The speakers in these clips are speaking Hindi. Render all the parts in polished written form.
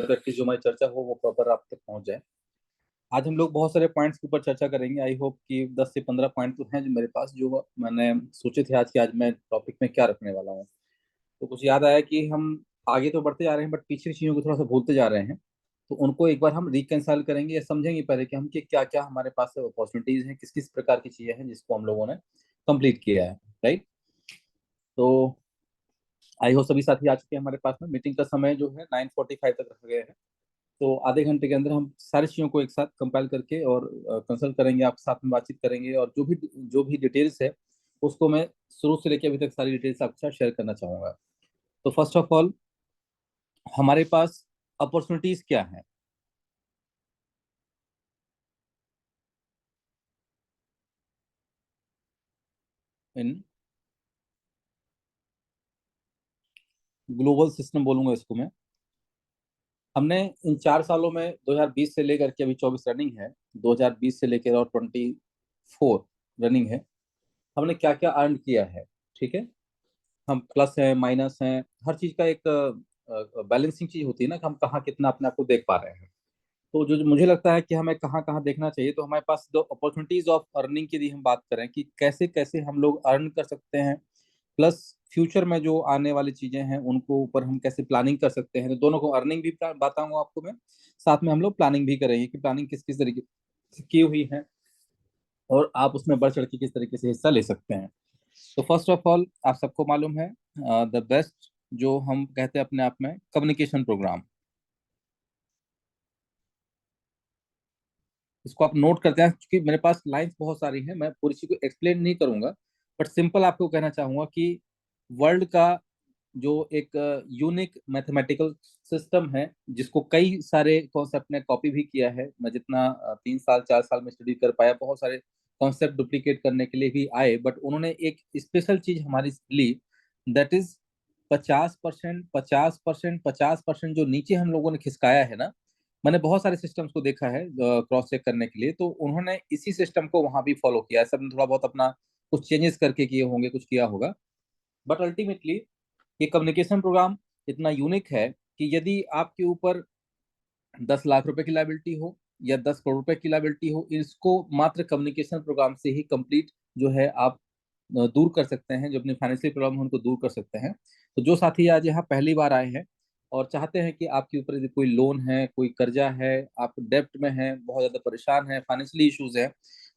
कि जो हमारी चर्चा हो वो प्रॉपर आप तक पहुंच जाए। आज हम लोग बहुत सारे पॉइंट्स के ऊपर चर्चा करेंगे। आई होप कि 10 से 15 पॉइंट तो हैं जो मेरे पास, जो मैंने सोचे थे आज कि आज मैं टॉपिक में क्या रखने वाला हूँ। तो कुछ याद आया कि हम आगे तो बढ़ते जा रहे हैं बट पीछे की चीज़ों को थोड़ा सा भूलते जा रहे हैं। तो उनको एक बार हम रिकंसाइल करेंगे या समझेंगे पहले कि हम कि क्या क्या हमारे पास अपॉर्चुनिटीज हैं, किस किस प्रकार की चीज़ें हैं जिसको हम लोगों ने कंप्लीट किया है। राइट। तो आई हो सभी साथी आ चुके हैं हमारे पास में। मीटिंग का समय जो है 9:45 तक रखा गया है। तो आधे घंटे के अंदर हम सारी चीज़ों को एक साथ कंपाइल करके और कंसल्ट करेंगे, आप साथ में बातचीत करेंगे, और जो भी डिटेल्स है उसको मैं शुरू से लेकर अभी तक सारी डिटेल्स आपके साथ शेयर करना चाहूंगा। तो फर्स्ट ऑफ ऑल, हमारे पास अपॉर्चुनिटीज क्या है इन ग्लोबल सिस्टम, बोलूंगा इसको मैं। हमने इन 4 सालों में 2020 से लेकर के अभी 24 रनिंग है, 2020 से लेकर और 24 रनिंग है, हमने क्या क्या अर्न किया है। ठीक है। हम प्लस है, माइनस है, हर चीज का एक बैलेंसिंग चीज होती है ना कि हम कहाँ कितना अपने आप को देख पा रहे हैं। तो जो जो मुझे लगता है कि हमें कहाँ कहाँ देखना चाहिए, तो हमारे पास जो अपॉर्चुनिटीज ऑफ अर्निंग की यदि हम बात करें कि कैसे कैसे हम लोग अर्न कर सकते हैं, प्लस फ्यूचर में जो आने वाली चीजें हैं उनको ऊपर हम कैसे प्लानिंग कर सकते हैं, तो दोनों को अर्निंग भी बताऊंगा आपको मैं। साथ में हम लोग प्लानिंग भी करेंगे कि प्लानिंग किस किस तरीके से की हुई है और आप उसमें बढ़ चढ़ के किस तरीके से हिस्सा ले सकते हैं। तो फर्स्ट ऑफ ऑल, आप सबको मालूम है द बेस्ट जो हम कहते हैं अपने आप में कम्युनिकेशन प्रोग्राम, इसको आप नोट करते हैं क्योंकि मेरे पास लाइंस बहुत सारी हैं, मैं पूरी चीज को एक्सप्लेन नहीं करूंगा। बट सिंपल आपको कहना चाहूंगा कि वर्ल्ड का जो एक यूनिक मैथमेटिकल सिस्टम है जिसको कई सारे कॉन्सेप्ट ने कॉपी भी किया है। मैं जितना 3 साल 4 साल में स्टडी कर पाया, बहुत सारे कॉन्सेप्ट डुप्लीकेट करने के लिए भी आए, बट उन्होंने एक स्पेशल चीज हमारी ली, दैट इज 50%, 50%, 50% जो नीचे हम लोगों ने खिसकाया है ना। मैंने बहुत सारे सिस्टम्स को देखा है क्रॉस चेक करने के लिए, तो उन्होंने इसी सिस्टम को वहां भी फॉलो किया है। सबने थोड़ा बहुत अपना कुछ चेंजेस करके किए होंगे, कुछ किया होगा, बट अल्टीमेटली ये कम्युनिकेशन प्रोग्राम इतना यूनिक है कि यदि आपके ऊपर 10 लाख रुपए की लाइबिलिटी हो या 10 करोड़ रुपए की लाइबिलिटी हो, इसको मात्र कम्युनिकेशन प्रोग्राम से ही कंप्लीट जो है आप दूर कर सकते हैं। जो अपनी फाइनेंशियल प्रॉब्लम है उनको दूर कर सकते हैं। तो जो साथी आज यहाँ पहली बार आए हैं और चाहते हैं कि आपके ऊपर यदि कोई लोन है, कोई कर्जा है, आप डेब्ट में हैं, बहुत ज्यादा परेशान हैं, फाइनेंशियली इश्यूज हैं,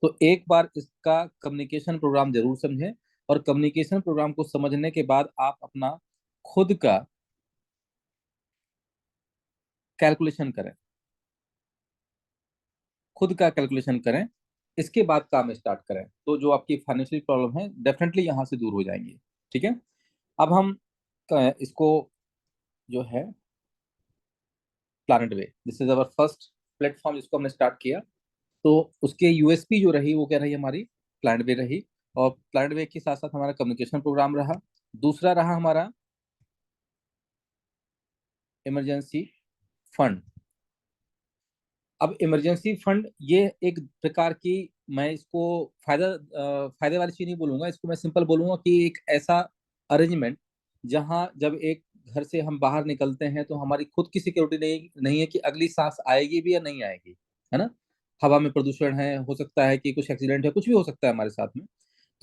तो एक बार इसका कम्युनिकेशन प्रोग्राम जरूर समझें। और कम्युनिकेशन प्रोग्राम को समझने के बाद आप अपना खुद का कैलकुलेशन करें, खुद का कैलकुलेशन करें, इसके बाद काम स्टार्ट करें, तो जो आपकी फाइनेंशियल प्रॉब्लम है डेफिनेटली यहाँ से दूर हो जाएंगी। ठीक है। अब हम इसको जो है planet way, this is our first platform जिसको हमने स्टार्ट किया। तो उसके यूएसपी जो रही वो क्या रही हमारी, प्लानट वे रही। और प्लानट वे के साथ साथ हमारा कम्युनिकेशन प्रोग्राम रहा। दूसरा रहा हमारा इमरजेंसी फंड। अब इमरजेंसी फंड ये एक प्रकार की, मैं इसको फायदे वाली चीज नहीं बोलूंगा, इसको मैं सिंपल बोलूंगा कि एक ऐसा अरेंजमेंट जहां जब एक घर से हम बाहर निकलते हैं तो हमारी खुद की सिक्योरिटी नहीं है कि अगली सांस आएगी भी या नहीं आएगी, है ना। हवा में प्रदूषण है, हो सकता है कि कुछ एक्सीडेंट है, कुछ भी हो सकता है हमारे साथ में।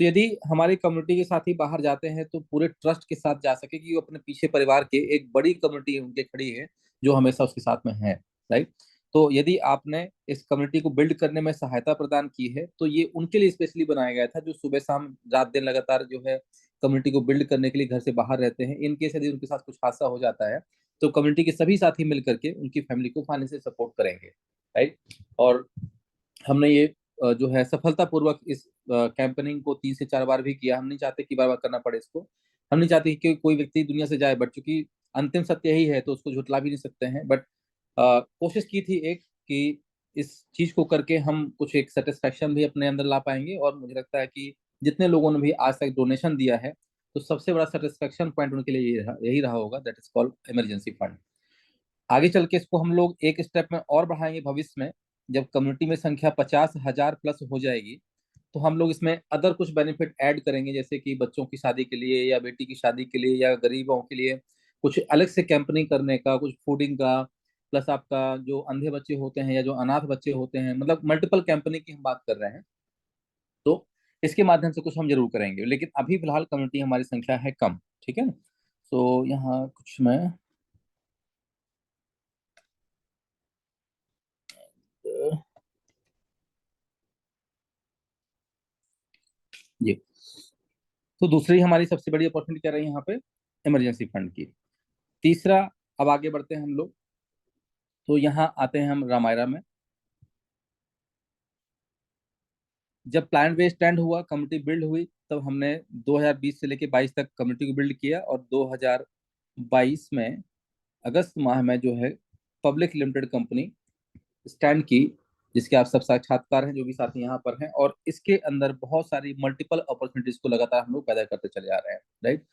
तो यदि हमारी कम्युनिटी के साथ ही बाहर जाते हैं तो पूरे ट्रस्ट के साथ जा सके कि वो अपने पीछे परिवार के एक बड़ी कम्युनिटी उनके खड़ी है जो हमेशा उसके साथ में है। राइट। तो यदि आपने इस कम्युनिटी को बिल्ड करने में सहायता प्रदान की है तो ये उनके लिए स्पेशली बनाया गया था जो सुबह शाम रात दिन लगातार जो है कम्युनिटी को बिल्ड करने के लिए घर से बाहर रहते हैं। इन केस यदि उनके साथ कुछ हादसा हो जाता है तो कम्युनिटी के सभी साथी मिल करके उनकी फैमिली को फाइनेंशियल सपोर्ट करेंगे। राइट। और हमने ये जो है सफलतापूर्वक इस कैंपेनिंग को 3 से 4 बार भी किया। हम नहीं चाहते कि बार बार करना पड़े इसको। हम नहीं चाहते कि कोई व्यक्ति दुनिया से जाए, बट चूंकि अंतिम सत्य यही है तो उसको झुटला भी नहीं सकते हैं। बट कोशिश की थी एक कि इस चीज को करके हम कुछ एक सेटिस्फेक्शन भी अपने अंदर ला पाएंगे। और मुझे लगता है कि जितने लोगों ने भी आज तक डोनेशन दिया है तो सबसे बड़ा सेटिस्फेक्शन पॉइंट उनके लिए यही रहा होगा, that is called emergency fund. आगे चल के इसको हम लोग एक स्टेप में और बढ़ाएंगे भविष्य में। जब कम्युनिटी में संख्या 50,000 प्लस हो जाएगी तो हम लोग इसमें अदर कुछ बेनिफिट ऐड करेंगे, जैसे कि बच्चों की शादी के लिए या बेटी की शादी के लिए या गरीबों के लिए कुछ अलग से कैंपनिंग करने का, कुछ फूडिंग का, प्लस आपका जो अंधे बच्चे होते हैं या जो अनाथ बच्चे होते हैं, मतलब मल्टीपल कंपनी की हम बात कर रहे हैं, तो इसके माध्यम से कुछ हम जरूर करेंगे, लेकिन अभी फिलहाल कम्युनिटी हमारी संख्या है कम। ठीक है ना। तो यहाँ कुछ मैं ये, तो दूसरी हमारी सबसे बड़ी अपॉर्चुनिटी क्या रही यहाँ पे, इमरजेंसी फंड की। तीसरा, अब आगे बढ़ते हैं हम लोग, तो यहाँ आते हैं हम रामायरा में। जब प्लान बेस्ड स्टैंड हुआ, कम्युनिटी बिल्ड हुई, तब हमने 2020 से लेके 22 तक कम्युनिटी को बिल्ड किया, और 2022 में अगस्त माह में जो है पब्लिक लिमिटेड कंपनी स्टैंड की, जिसके आप सब साक्षात्कार हैं जो भी साथी यहाँ पर हैं, और इसके अंदर बहुत सारी मल्टीपल अपॉर्चुनिटीज को लगातार हम लोग पैदा करते चले जा रहे हैं। राइट।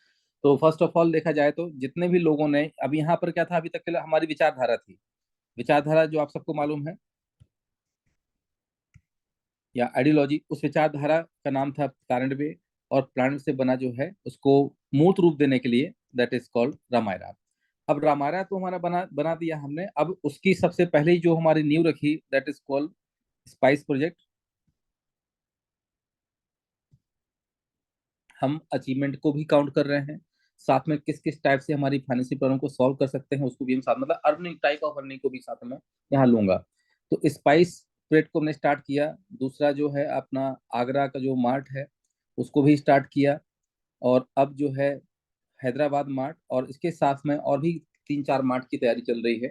तो फर्स्ट ऑफ ऑल देखा जाए तो जितने भी लोगों ने, अब यहाँ पर क्या था, अभी तक के लिए हमारी विचारधारा थी, विचारधारा जो आप सबको मालूम है, या आइडियोलॉजी, उस विचारधारा का नाम था प्लानट, और प्लानट से बना जो है उसको मूर्त रूप देने के लिए दैट इज कॉल्ड रामायण। अब रामायण तो हमारा बना बना दिया हमने, अब उसकी सबसे पहले ही जो हमारी नींव रखी that is called spice project. हम अचीवमेंट को भी काउंट कर रहे हैं, साथ में किस किस टाइप से हमारी फाइनेंशियल प्रॉब्लम को सॉल्व कर सकते हैं उसको भी हम साथ, मतलब अर्निंग, टाइप ऑफ अर्निंग को भी साथ में यहाँ लूंगा। तो स्पाइस प्रोजेक्ट को हमने स्टार्ट किया। दूसरा जो है अपना आगरा का जो मार्ट है उसको भी स्टार्ट किया, और अब जो है हैदराबाद मार्ट, और इसके साथ में और भी 3-4 मार्ट की तैयारी चल रही है।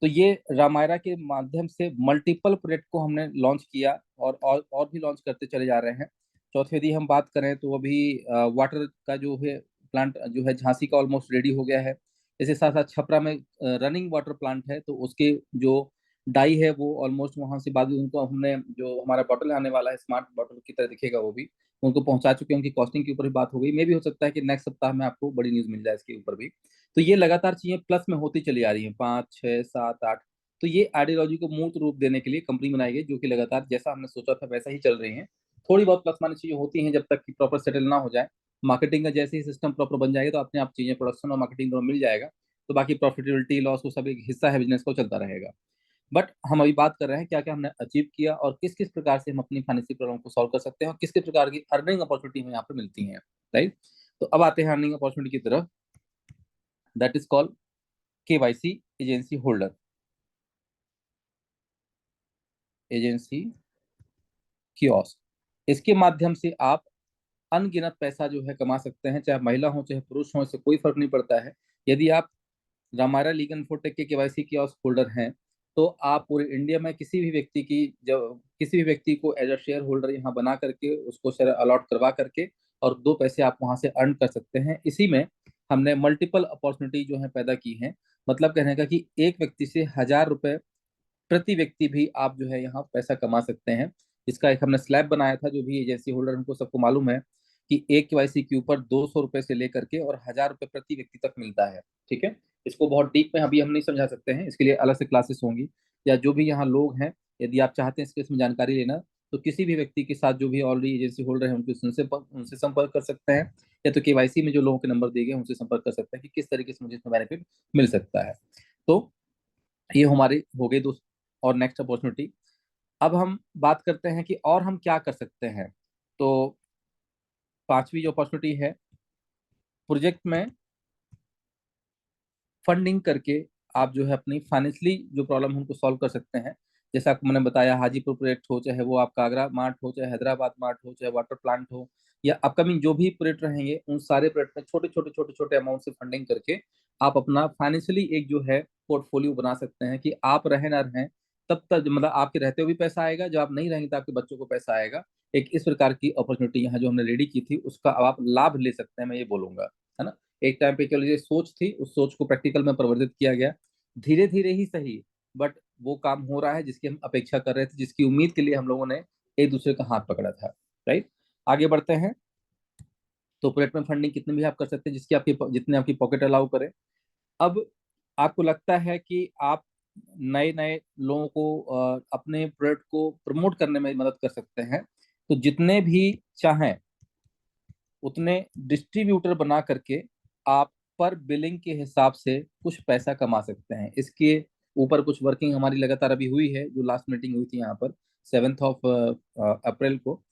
तो ये रामायरा के माध्यम से मल्टीपल प्रोजेक्ट को हमने लॉन्च किया, और भी लॉन्च करते चले जा रहे हैं। चौथे यदि हम बात करें तो अभी वाटर का जो है प्लांट जो है झांसी का ऑलमोस्ट रेडी हो गया है। इसके साथ साथ छपरा में रनिंग वाटर प्लांट है, तो उसके जो डाई है वो ऑलमोस्ट वहां से बाद में उनको हमने, जो हमारा बॉटल आने वाला है स्मार्ट बॉटल की तरह दिखेगा वो भी, उनको पहुंचा चुके हैं। उनकी कॉस्टिंग के ऊपर भी बात हो गई, मे भी हो सकता है कि नेक्स्ट सप्ताह में आपको बड़ी न्यूज मिल जाए इसके ऊपर भी। तो ये लगातार चीजें प्लस में होती चली आ रही हैं, 5, 6, 7, 8। तो ये आइडियोलॉजी को मूर्त रूप देने के लिए कंपनी बनाई गई, जो कि लगातार जैसा हमने सोचा था वैसा ही चल रही है। थोड़ी बहुत प्लस माइनस चीजें होती हैं, जब तक कि प्रॉपर सेटल ना हो जाए। मार्केटिंग का जैसे ही सिस्टम प्रॉपर बन जाएगा तो अपने आप चीजें प्रोडक्शन और मार्केटिंग दोनों मिल जाएगा, तो बाकी प्रॉफिटेबिलिटी लॉस वो सब एक हिस्सा है बिजनेस को, चलता रहेगा। बट हम अभी बात कर रहे हैं क्या क्या हमने अचीव किया, और किस किस प्रकार से हम अपनी फाइनेंशियल प्रॉब्लम को सॉल्व कर सकते हैं, और किस किस प्रकार की अर्निंग अपॉर्चुनिटी हमें यहाँ पर मिलती हैं। राइट। तो अब आते हैं अर्निंग अपॉर्चुनिटी की तरफ, that is called KYC agency holder. Agency kiosk, इसके माध्यम से आप अनगिनत पैसा जो है कमा सकते हैं, चाहे महिला हो चाहे पुरुष हो, इससे कोई फर्क नहीं पड़ता है। यदि आप रामायरा लीगल इन्फोटेक के केवाईसी कियोस्क होल्डर हैं, तो आप पूरे इंडिया में किसी भी व्यक्ति की, जब किसी भी व्यक्ति को एज अ शेयर होल्डर यहाँ बना करके उसको शेयर अलॉट करवा करके, और 2 पैसे आप वहां से अर्न कर सकते हैं। इसी में हमने मल्टीपल अपॉर्चुनिटी जो है पैदा की है। मतलब कहने का कि एक व्यक्ति से 1,000 रुपए प्रति व्यक्ति भी आप जो है यहाँ पैसा कमा सकते हैं। इसका एक हमने स्लैब बनाया था, जो भी एजेंसी होल्डर हमको सबको मालूम है कि एक केवाईसी के ऊपर 200 रुपए से लेकर के और 1,000 रुपए प्रति व्यक्ति तक मिलता है। ठीक है। इसको बहुत डीप में अभी हम नहीं समझा सकते हैं, इसके लिए अलग से क्लासेस होंगी, या जो भी यहाँ लोग हैं, यदि आप चाहते हैं इसके इसमें जानकारी लेना, तो किसी भी व्यक्ति के साथ जो भी ऑलरेडी एजेंसी होल्डर है उनसे संपर्क कर सकते हैं, या तो केवाईसी में जो लोगों के नंबर दिए गए उनसे संपर्क कर सकते हैं कि किस तरीके से मुझे इसमें बेनिफिट मिल सकता है। तो ये हमारी हो गई दोस्त, और नेक्स्ट अपॉर्चुनिटी। अब हम बात करते हैं कि और हम क्या कर सकते हैं। तो पांचवी जो अपॉर्चुनिटी है, प्रोजेक्ट में फंडिंग करके आप जो है अपनी फाइनेंशियली जो प्रॉब्लम है उनको सॉल्व कर सकते हैं। जैसा आपको मैंने बताया, हाजीपुर प्रोजेक्ट हो, चाहे वो आपका आगरा मार्ट हो, चाहे हैदराबाद मार्ट हो, चाहे वाटर प्लांट हो, या अपकमिंग जो भी प्रोजेक्ट रहेंगे, उन सारे प्रोजेक्ट में छोटे छोटे छोटे छोटे अमाउंट से फंडिंग करके आप अपना फाइनेंशियली एक जो है पोर्टफोलियो बना सकते हैं, कि आप रहे ना रहें तब तक, मतलब आपके रहते हुए भी पैसा आएगा, जब आप नहीं रहेंगे तो आपके बच्चों को पैसा आएगा। एक इस प्रकार की अपॉर्चुनिटी यहाँ जो हमने रेडी की थी उसका अब आप लाभ ले सकते हैं, मैं ये बोलूंगा, है ना। एक टाइम पे केवल ये सोच थी, उस सोच को प्रैक्टिकल में परिवर्तित किया गया, धीरे धीरे ही सही, बट वो काम हो रहा है जिसकी हम अपेक्षा कर रहे थे, जिसकी उम्मीद के लिए हम लोगों ने एक दूसरे का हाथ पकड़ा था। राइट। आगे बढ़ते हैं। तो प्रोजेक्ट में फंडिंग कितनी भी आप कर सकते हैं, जिसकी आपकी जितने आपकी पॉकेट अलाउ करे। अब आपको लगता है कि आप नए नए लोगों को अपने प्रोडक्ट को प्रमोट करने में मदद कर सकते हैं, तो जितने भी चाहें उतने डिस्ट्रीब्यूटर बना करके आप पर बिलिंग के हिसाब से कुछ पैसा कमा सकते हैं। इसके ऊपर कुछ वर्किंग हमारी लगातार अभी हुई है, जो लास्ट मीटिंग हुई थी यहाँ पर 7 अप्रैल को।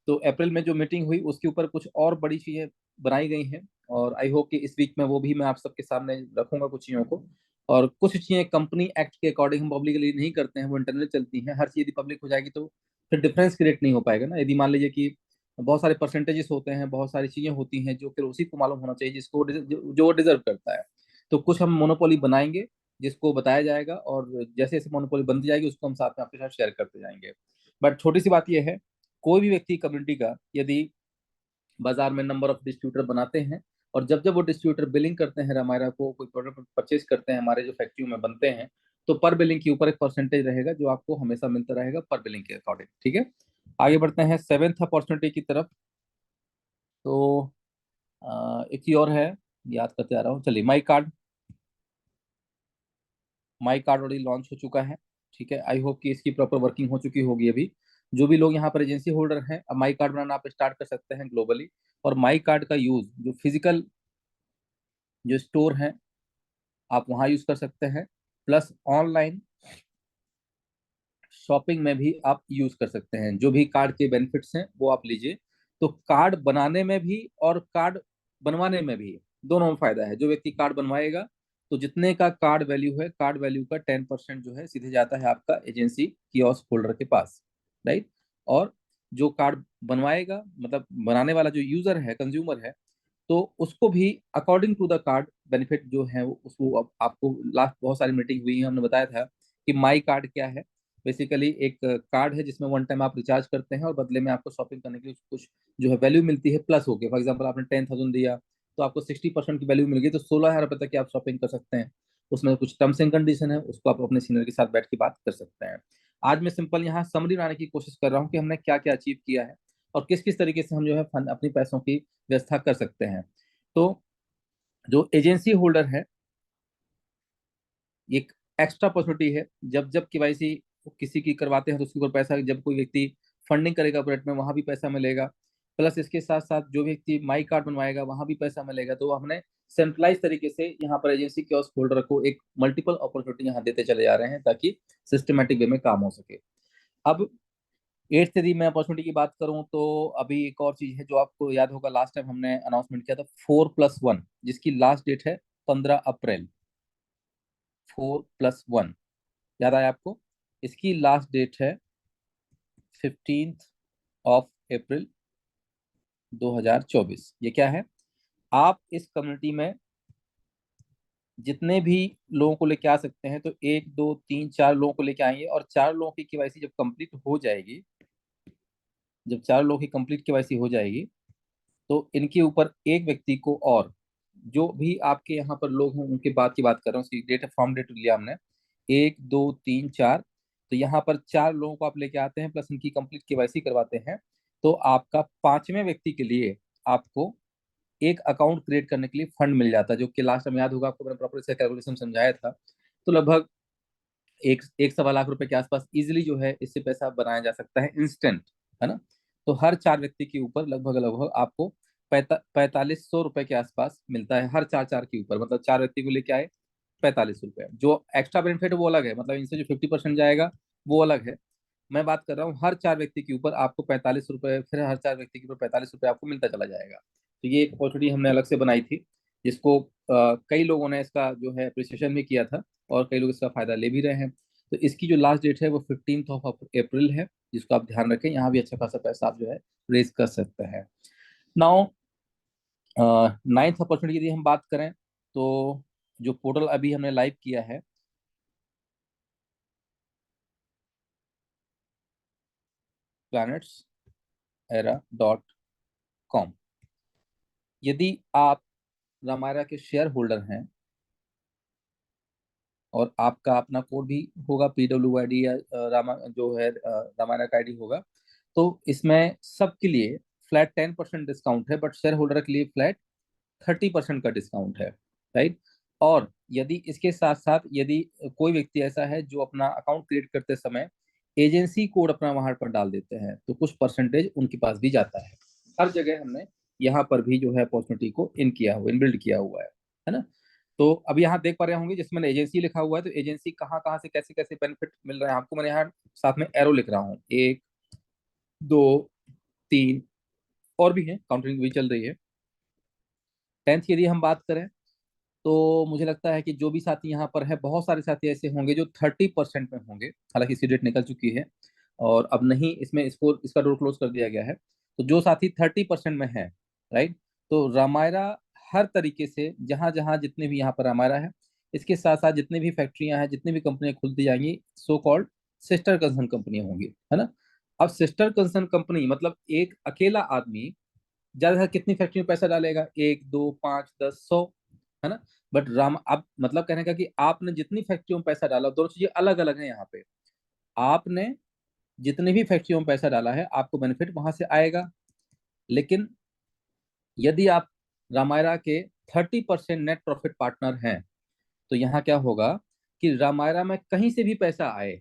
तो अप्रैल में जो मीटिंग हुई उसके ऊपर कुछ और बड़ी चीजें बनाई गई हैं, और आई होप कि इस वीक में वो भी मैं आप सबके सामने रखूंगा कुछ चीजों को। और कुछ चीजें कंपनी एक्ट के अकॉर्डिंग हम पब्लिकली नहीं करते हैं, वो इंटरनल चलती हैं। हर चीज यदि पब्लिक हो जाएगी तो फिर डिफरेंस क्रिएट नहीं हो पाएगा ना। यदि मान लीजिए कि बहुत सारे परसेंटेजेस होते हैं, बहुत सारी चीजें होती हैं, जो फिर उसी को मालूम होना चाहिए जिसको जो वो डिजर्व करता है। तो कुछ हम मोनोपोली बनाएंगे जिसको बताया जाएगा, और जैसे जैसे मोनोपोली बनती जाएगी उसको हम साथ में आपके साथ शेयर करते जाएंगे। बट छोटी सी बात यह है, कोई भी व्यक्ति कम्युनिटी का यदि बाजार में नंबर ऑफ डिस्ट्रीब्यूटर बनाते हैं, और जब जब वो डिस्ट्रीब्यूटर बिलिंग करते हैं हमारा को कोई प्रोडक्ट परचेज करते हैं हमारे जो फैक्ट्रियों में बनते हैं, तो पर बिलिंग के ऊपर एक परसेंटेज रहेगा जो आपको हमेशा मिलता रहेगा पर बिलिंग के अकॉर्डिंग। ठीक है, आगे बढ़ते हैं सेवेंथ अपॉर्चुनिटी की तरफ। तो एक ही और है, याद करते आ रहा हूँ। चलिए, माई कार्ड ऑलरेडी लॉन्च हो चुका है। ठीक है, आई होप कि इसकी प्रॉपर वर्किंग हो चुकी होगी अभी। जो भी लोग यहाँ पर एजेंसी होल्डर हैं, अब माई कार्ड बनाना आप स्टार्ट कर सकते हैं ग्लोबली। और माई कार्ड का यूज जो फिजिकल जो स्टोर है आप वहाँ यूज कर सकते हैं, प्लस ऑनलाइन शॉपिंग में भी आप यूज कर सकते हैं। जो भी कार्ड के बेनिफिट्स हैं वो आप लीजिए। तो कार्ड बनाने में भी और कार्ड बनवाने में भी दोनों में फायदा है। जो व्यक्ति कार्ड बनवाएगा तो जितने का कार्ड वैल्यू है, कार्ड वैल्यू का 10% जो है सीधे जाता है आपका एजेंसी कियोस्क होल्डर के पास, राइट। और जो कार्ड बनवाएगा, मतलब बनाने वाला जो यूजर है, कंज्यूमर है, तो उसको भी according to the card benefit जो है उसको आपको लास्ट बहुत सारी मीटिंग हुई है, हमने बताया था कि माई कार्ड क्या है। बेसिकली एक कार्ड है जिसमें वन टाइम आप रिचार्ज करते हैं और बदले में आपको शॉपिंग करने के लिए कुछ जो है वैल्यू मिलती है, प्लस हो गया। फॉर एग्जाम्पल आपने 10,000 दिया तो आपको 60% की वैल्यू मिल गई, तो 16,000 रुपये तक की आप शॉपिंग कर सकते हैं। उसमें कुछ टर्म्स एंड कंडीशन है, उसको आप अपने सीनियर के साथ बैठ के बात कर सकते हैं। आज मैं सिंपल यहाँ समरी बनाने की कोशिश कर रहा हूँ कि हमने क्या क्या अचीव किया है और किस किस तरीके से हम जो है फंड अपनी पैसों की व्यवस्था कर सकते हैं। तो जो एजेंसी होल्डर है, एक एक्स्ट्रा अपॉर्चुनिटी है। जब जब केवाईसी किसी की करवाते हैं तो उसके ऊपर पैसा, जब कोई व्यक्ति फंडिंग करेगा प्रोजेक्ट में वहां भी पैसा मिलेगा। प्लस इसके साथ साथ जो व्यक्ति माई कार्ड बनवाएगा वहां भी पैसा मिलेगा। तो हमने सेंट्रलाइज तरीके से यहाँ पर एजेंसी के होल्डर को एक मल्टीपल अपॉर्चुनिटी यहाँ देते चले जा रहे हैं ताकि सिस्टमेटिक वे में काम हो सके। अब एट्थ यदि मैं अपॉर्चुनिटी की बात करूं तो अभी एक और चीज है जो आपको याद होगा, लास्ट टाइम हमने अनाउंसमेंट किया था 4+1, जिसकी लास्ट डेट है 15 अप्रैल। 4+1 याद आया आपको? इसकी लास्ट डेट है 15 अप्रैल 2024। ये क्या है, आप इस कम्युनिटी में जितने भी लोगों को लेके आ सकते हैं, तो 1 2 3 4 लोगों को लेके आएंगे, और 4 लोगों की केवाईसी जब कंप्लीट हो जाएगी, जब 4 लोगों की कंप्लीट केवाईसी हो जाएगी, तो इनके ऊपर एक व्यक्ति को, और जो भी आपके यहाँ पर लोग हैं उनके बाद की बात कर रहा हूँ, उसकी डेट फ्रॉम डेट लिया हमने 1 2 3 4। तो यहाँ पर 4 लोगों को आप लेके आते हैं, प्लस इनकी कंप्लीट केवाईसी करवाते हैं, तो आपका पांचवें व्यक्ति के लिए आपको एक अकाउंट क्रिएट करने के लिए फंड मिल जाता है, जो कि लास्ट टाइम याद होगा आपको, मैंने प्रॉपर से कैलकुलेशन समझाया था। तो लगभग एक एक 1.25 लाख रुपए के आसपास इजिली जो है इससे पैसा बनाया जा सकता है इंस्टेंट, है ना। तो हर 4 व्यक्ति के ऊपर लगभग लगभग आपको 4500 रुपए के आसपास मिलता है, हर चार चार के ऊपर। मतलब 4 व्यक्ति को लेके आए, 45 रुपए। जो एक्स्ट्रा बेनिफिट वो अलग है, मतलब इनसे जो 50% जाएगा वो अलग है। मैं बात कर रहा हूँ हर 4 व्यक्ति के ऊपर आपको 45 रुपए, फिर हर 4 व्यक्ति के ऊपर 45 रुपए आपको मिलता चला जाएगा। तो ये एक अपॉर्चुनिटी हमने अलग से बनाई थी, जिसको कई लोगों ने इसका जो है अप्रिसिएशन भी किया था, और कई लोग इसका फायदा ले भी रहे हैं। तो इसकी जो लास्ट डेट है वो 15 अप्रैल है, जिसको आप ध्यान रखें। यहाँ भी अच्छा खासा पैसा आप जो है रेज कर सकते हैं। नाउ नाइन्थ अपॉर्चुनिटी यदि हम बात करें, तो जो पोर्टल अभी हमने लाइव किया है, planetsera.com, यदि आप रामायरा के शेयर होल्डर हैं और आपका अपना कोड भी होगा PWID, या जो है रामायरा का आईडी होगा, तो इसमें सबके लिए फ्लैट 10% डिस्काउंट है, बट शेयर होल्डर के लिए फ्लैट 30% का डिस्काउंट है, राइट। और यदि इसके साथ साथ यदि कोई व्यक्ति ऐसा है जो अपना अकाउंट क्रिएट करते समय एजेंसी कोड अपना वहां पर डाल देते हैं, तो कुछ परसेंटेज उनके पास भी जाता है। हर जगह हमने यहाँ पर भी जो है अपॉर्चुनिटी को इन किया हुआ, इन बिल्ड किया हुआ है ना। तो अब यहाँ देख पा रहे होंगे जिसमें एजेंसी लिखा हुआ है, तो एजेंसी कहाँ कहाँ से कैसे कैसे बेनिफिट मिल रहे हैं आपको, मैंने यहाँ साथ में एरो लिख रहा हूँ, 1, 2, 3, और भी है, काउंटिंग भी चल रही है। 10th यदि हम बात करें तो मुझे लगता है कि जो भी साथी यहाँ पर है, बहुत सारे साथी ऐसे होंगे जो 30% में होंगे, हालांकि इसकी डेट निकल चुकी है और अब नहीं इसमें इसको इसका डोर क्लोज कर दिया गया है। तो जो साथी 30% में है, राइट, तो रामायरा हर तरीके से जहां जहां जितने भी यहाँ पर रामायरा है, इसके साथ साथ जितनी भी फैक्ट्रियां हैं, जितनी भी कंपनियां खुलती जाएंगी, सो कॉल्ड सिस्टर कंसर्न कंपनियां होंगी, है ना। अब सिस्टर कंसर्न कंपनी मतलब एक अकेला आदमी ज्यादा से ज्यादा कितनी फैक्ट्री में पैसा डालेगा, 1, 2, 5, 10, 100, है ना। बट राम अब मतलब कहने का कि आपने जितनी फैक्ट्रियों में पैसा डाला, दोनों चीजें अलग अलग हैं यहाँ पे। आपने जितनी भी फैक्ट्रियों में पैसा डाला है, आपको बेनिफिट वहां से आएगा। लेकिन यदि आप रामायरा के 30% नेट प्रॉफिट पार्टनर हैं, तो यहाँ क्या होगा कि रामायरा में कहीं से भी पैसा आए,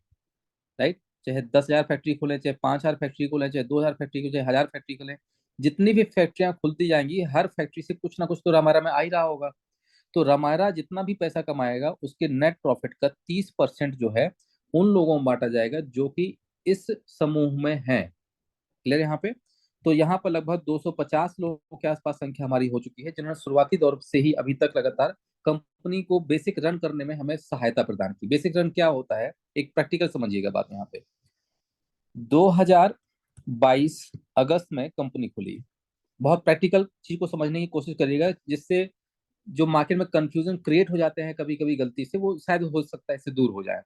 राइट, चाहे 10,000 फैक्ट्री खोले, चाहे 5,000 फैक्ट्री खोले, चाहे 2,000 फैक्ट्री खोले, चाहे 1,000 फैक्ट्री खोले, जितनी भी फैक्ट्रियां खुलती जाएंगी, हर फैक्ट्री से कुछ ना कुछ तो रामायरा में आ ही रहा होगा। तो रामायरा जितना भी पैसा कमाएगा, उसके नेट प्रॉफिट का 30% जो है उन लोगों में बांटा जाएगा जो कि इस समूह में है। क्लियर यहाँ पे। तो यहाँ पर लगभग 250 लोगों के आसपास संख्या हमारी हो चुकी है, जिन्होंने शुरुआती दौर से ही अभी तक लगातार कंपनी को बेसिक रन करने में हमें सहायता प्रदान की। बेसिक रन क्या होता है, एक प्रैक्टिकल समझिएगा बात यहाँ पे। 2022 अगस्त में कंपनी खुली। बहुत प्रैक्टिकल चीज को समझने की कोशिश करिएगा, जिससे जो मार्केट में कंफ्यूजन क्रिएट हो जाते हैं कभी कभी गलती से, वो शायद हो सकता है इससे दूर हो जाए।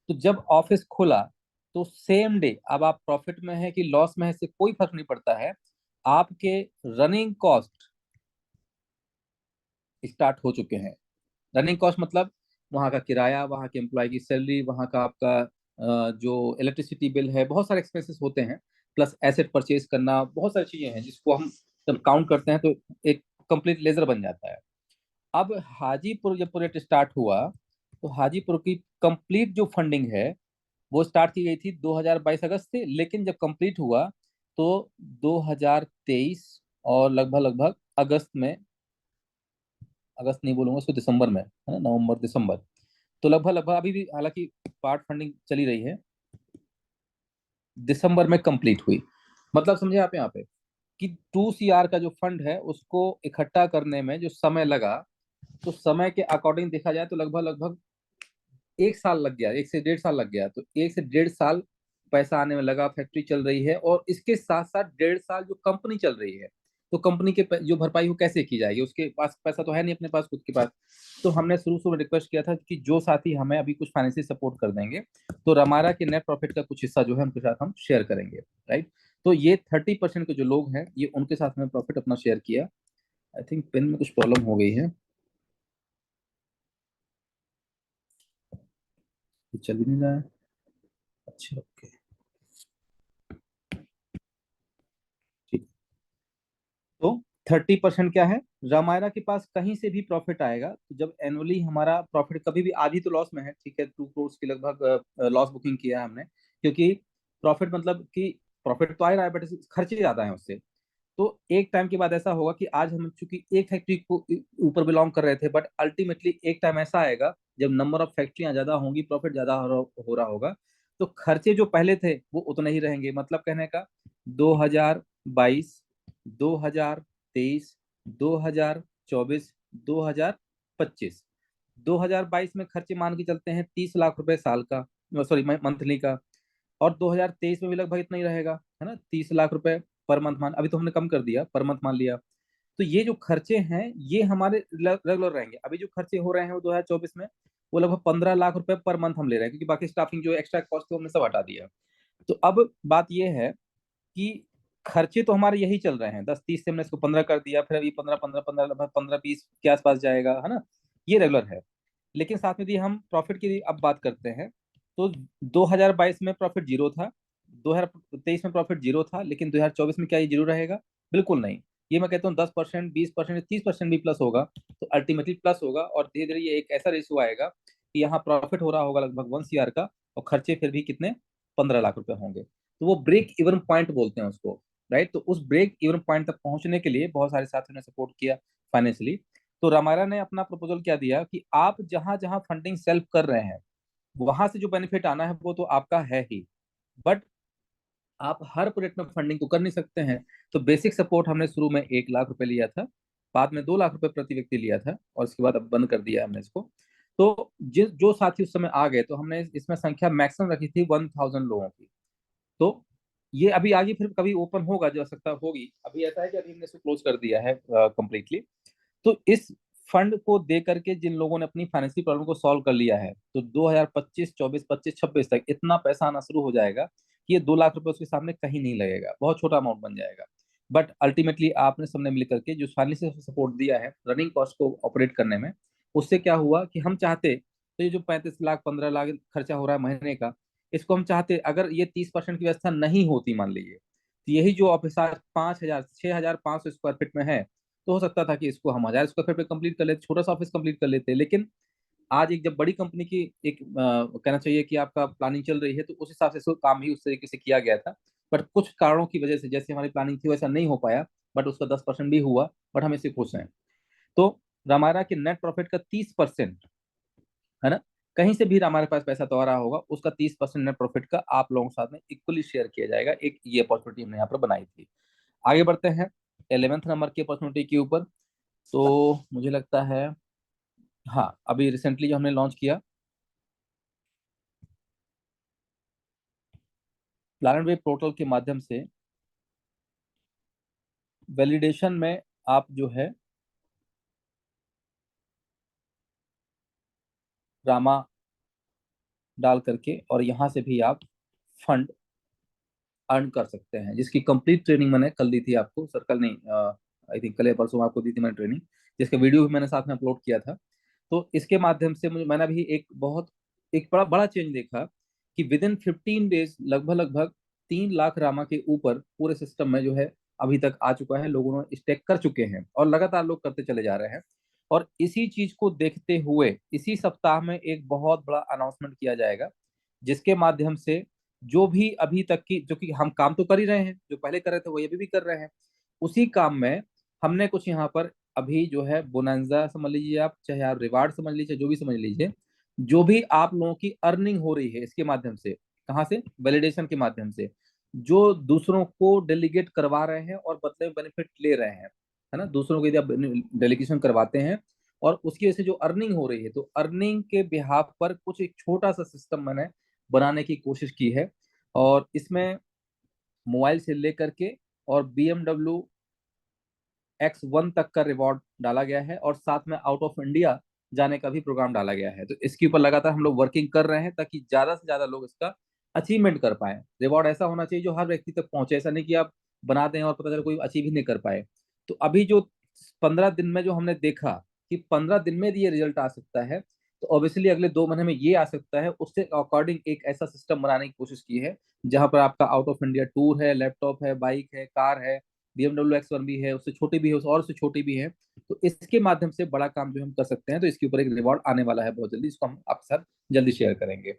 तो जब ऑफिस खुला, तो सेम डे, अब आप प्रॉफिट में है कि लॉस में है, इससे कोई फर्क नहीं पड़ता है, आपके रनिंग कॉस्ट स्टार्ट हो चुके हैं। रनिंग कॉस्ट मतलब वहाँ का किराया, वहाँ के एम्प्लॉय की सैलरी, वहाँ का आपका जो इलेक्ट्रिसिटी बिल है, बहुत सारे एक्सपेंसेस होते हैं, प्लस एसेट परचेज करना, बहुत सारी चीजें हैं जिसको हम जब काउंट करते हैं तो एक कंप्लीट लेजर बन जाता है। अब हाजीपुर जब प्रोजेक्ट स्टार्ट हुआ, तो हाजीपुर की कंप्लीट जो फंडिंग है वो स्टार्ट की गई थी 2022 अगस्त से, लेकिन जब कंप्लीट हुआ तो 2023 और लगभग लगभग अगस्त में, अगस्त नहीं बोलूंगा उसको, दिसंबर में, है ना, नवंबर दिसंबर, तो लगभग लगभग अभी भी हालांकि पार्ट फंडिंग चली रही है, दिसंबर में कंप्लीट हुई। मतलब समझे आप यहाँ पे कि 2 CR का जो फंड है उसको इकट्ठा करने में जो समय लगा, तो समय के अकॉर्डिंग देखा जाए तो लगभग लगभग 1 साल लग गया, 1 से 1.5 साल लग गया। तो 1 से 1.5 साल पैसा आने में लगा, फैक्ट्री चल रही है, और इसके साथ साथ 1.5 साल जो कंपनी चल रही है, तो कंपनी के जो भरपाई वो कैसे की जाएगी, उसके पास पैसा तो है नहीं अपने पास खुद के पास। तो हमने शुरू शुरू में रिक्वेस्ट किया था कि जो साथी हमें अभी कुछ फाइनेंशियल सपोर्ट कर देंगे, तो रमारा के नेट प्रॉफिट का कुछ हिस्सा जो है उनके साथ हम शेयर करेंगे, राइट। तो ये 30% के जो लोग हैं, ये उनके साथ में प्रॉफिट अपना शेयर किया। आई थिंक पेन में कुछ प्रॉब्लम हो गई है, ये चल भी नहीं रहा है। अच्छा, ओके, ठीक। तो 30% क्या है, रामायणा के पास कहीं से भी प्रॉफिट आएगा, तो जब एनुअली हमारा प्रॉफिट कभी भी, आज ही तो लॉस में है, ठीक है, 2 करोड़ की लगभग लॉस बुकिंग किया है हमने, क्योंकि प्रॉफिट मतलब कि प्रॉफिट तो आ ही रहा है बट खर्चे ज्यादा है उससे। तो एक टाइम के बाद ऐसा होगा कि आज हम चूंकि एक फैक्ट्री को ऊपर बिलोंग कर रहे थे, बट अल्टीमेटली एक टाइम ऐसा आएगा जब नंबर ऑफ फैक्ट्रियां ज्यादा होंगी, प्रॉफिट ज्यादा हो रहा होगा, तो खर्चे जो पहले थे वो उतने ही रहेंगे। मतलब कहने का 2022, 2023, 2024, 2025, 2022 में खर्चे मान के चलते हैं 30 लाख रुपए साल का, सॉरी मंथली का, और 2023 में भी लगभग इतना ही रहेगा, है ना, 30 लाख रुपए पर मंथ मान, अभी तो हमने कम कर दिया, पर मंथ मान लिया। तो ये जो खर्चे हैं ये हमारे रेगुलर रहेंगे। अभी जो खर्चे हो रहे हैं वो 2024 में वो लगभग 15 लाख रुपए पर मंथ हम ले रहे हैं, क्योंकि बाकी स्टाफिंग जो एक्स्ट्रा कॉस्ट है हमने सब हटा दिया। तो अब बात ये है कि खर्चे तो हमारे यही चल रहे हैं, 10 30 से हमने इसको 15 कर दिया, फिर अभी 15 15 15 लगभग 15 20 के आसपास जाएगा, है ना, ये रेगुलर है। लेकिन साथ में यदि हम प्रॉफिट की अब बात करते हैं, तो 2022 में प्रॉफिट जीरो था, 2023 में प्रॉफिट जीरो था, लेकिन 2024 में क्या ये जीरो रहेगा? बिल्कुल नहीं। ये मैं कहता हूँ 10%, 20%, 30% भी प्लस होगा, तो अल्टीमेटली प्लस होगा, और धीरे धीरे ये एक ऐसा रेशियो आएगा कि यहाँ प्रॉफिट हो रहा होगा लगभग 1 CR का, और खर्चे फिर भी कितने, 15 लाख रुपए होंगे। तो वो ब्रेक इवन पॉइंट बोलते हैं उसको, राइट। तो उस ब्रेक इवन पॉइंट तक पहुंचने के लिए बहुत सारे साथियों ने सपोर्ट किया फाइनेंशियली। तो रामायण ने अपना प्रपोजल क्या दिया कि आप जहां जहां फंडिंग सेल्फ कर रहे हैं वहां से जो बेनिफिट आना है वो तो आपका है ही, बट आप हर प्रोजेक्ट में फंडिंग तो कर नहीं सकते हैं। तो बेसिक सपोर्ट हमने शुरू में 1 लाख रुपए लिया था, बाद में 2 लाख रुपए प्रति व्यक्ति लिया था, और इसके बाद अब बंद कर दिया हमने इसको। तो जिस जो साथी उस समय आ गए, तो हमने इसमें संख्या मैक्सिमम रखी थी 1000 लोगों की। तो ये अभी आगे फिर कभी ओपन होगा, जो आवश्यकता होगी। अभी ऐसा है कि अभी हमने इसको क्लोज कर दिया है कंप्लीटली। तो इस फंड को दे करके जिन लोगों ने अपनी फाइनेंशियल प्रॉब्लम को सॉल्व कर लिया है, तो 2025, 24, 25, 26 तक इतना पैसा आना शुरू हो जाएगा कि ये 2 लाख रुपए उसके सामने कहीं नहीं लगेगा, बहुत छोटा अमाउंट बन जाएगा। बट अल्टीमेटली आपने सबने मिल करके जो फाइनेंशियल सपोर्ट दिया है रनिंग कॉस्ट को ऑपरेट करने में, उससे क्या हुआ कि हम चाहते तो ये जो 35 लाख 15 लाख खर्चा हो रहा है महीने का, इसको हम चाहते अगर ये 30% की व्यवस्था नहीं होती, मान लीजिए, तो यही जो ऑफिस 5,000 6,500 स्क्वायर फीट में है, तो हो सकता था कि इसको हम 1,000 स्क्वायर फीट पे कंप्लीट कर लेते, छोटा सा ऑफिस कंप्लीट कर लेते। लेकिन आज एक जब बड़ी कंपनी की एक कहना चाहिए कि आपका प्लानिंग चल रही है, तो उस हिसाब से इसको काम ही उस तरीके से किया गया था। बट कुछ कारणों की वजह से जैसे हमारी प्लानिंग थी वैसा नहीं हो पाया, बट उसका 10% भी हुआ, बट हम इससे खुश हैं। तो रामायणा के नेट प्रॉफिट का 30%, है ना, कहीं से भी हमारे पास पैसा तो आ रहा होगा, उसका 30% नेट प्रॉफिट का आप लोगों के साथ में इक्वली शेयर किया जाएगा। एक ये अपॉर्चुनिटी हमने यहाँ पर बनाई थी। आगे बढ़ते हैं 11th नंबर की अपॉर्चुनिटी के ऊपर। तो मुझे लगता है, हाँ, अभी रिसेंटली जो हमने लॉन्च किया प्लानट वेब पोर्टल के माध्यम से वैलिडेशन में आप जो है रामा डाल करके और यहाँ से भी आप फंड अर्न कर सकते हैं, जिसकी कंप्लीट ट्रेनिंग मैंने कल दी थी आपको, सर कल नहीं, आई थिंक कल या परसों आपको दी थी मैंने ट्रेनिंग, जिसका वीडियो भी मैंने साथ में अपलोड किया था। तो इसके माध्यम से मुझे मैंने अभी एक बड़ा बड़ा चेंज देखा कि विद इन 15 डेज लगभग लगभग 3 लाख रामा के ऊपर पूरे सिस्टम में जो है अभी तक आ चुका है, लोगों ने स्टेक कर चुके हैं और लगातार लोग करते चले जा रहे हैं। और इसी चीज को देखते हुए इसी सप्ताह में एक बहुत बड़ा अनाउंसमेंट किया जाएगा, जिसके माध्यम से जो भी अभी तक की, जो कि हम काम तो कर ही रहे हैं, जो पहले कर रहे थे वो अभी भी कर रहे हैं, उसी काम में हमने कुछ यहाँ पर अभी जो है बोनांजा समझ लीजिए आप, चाहे आप रिवार्ड समझ लीजिए, जो भी समझ लीजिए, जो भी आप लोगों की अर्निंग हो रही है इसके माध्यम से, कहाँ से, वैलिडेशन के माध्यम से, जो दूसरों को डेलीगेट करवा रहे हैं और बदले में बेनिफिट ले रहे हैं, है ना, दूसरों को यदि आप डेलीगेशन करवाते हैं और उसकी वजह से जो अर्निंग हो रही है, तो अर्निंग के बिहाफ पर कुछ एक छोटा सा सिस्टम मैंने बनाने की कोशिश की है। और इसमें मोबाइल से लेकर के और BMW X1 तक का रिवॉर्ड डाला गया है, और साथ में आउट ऑफ इंडिया जाने का भी प्रोग्राम डाला गया है। तो इसके ऊपर लगातार हम लोग वर्किंग कर रहे हैं ताकि ज्यादा से ज्यादा लोग इसका अचीवमेंट कर पाए। रिवॉर्ड ऐसा होना चाहिए जो हर व्यक्ति तक पहुंचे, ऐसा नहीं कि आप बना दें और पता चले कोई अचीव ही नहीं कर पाए। तो अभी जो 15 दिन में जो हमने देखा कि 15 दिन में ये रिजल्ट आ सकता है, तो ऑब्वियसली अगले 2 महीने में ये आ सकता है, उससे अकॉर्डिंग एक ऐसा सिस्टम बनाने की कोशिश की है जहां पर आपका आउट ऑफ इंडिया टूर है, लैपटॉप है, बाइक है, कार है, BMW X1 भी है, उससे छोटी भी है, उस और उससे छोटी भी है। तो इसके माध्यम से बड़ा काम जो हम कर सकते हैं, तो इसके ऊपर एक रिवॉर्ड आने वाला है बहुत जल्दी, इसको हम आपके साथ जल्दी शेयर करेंगे।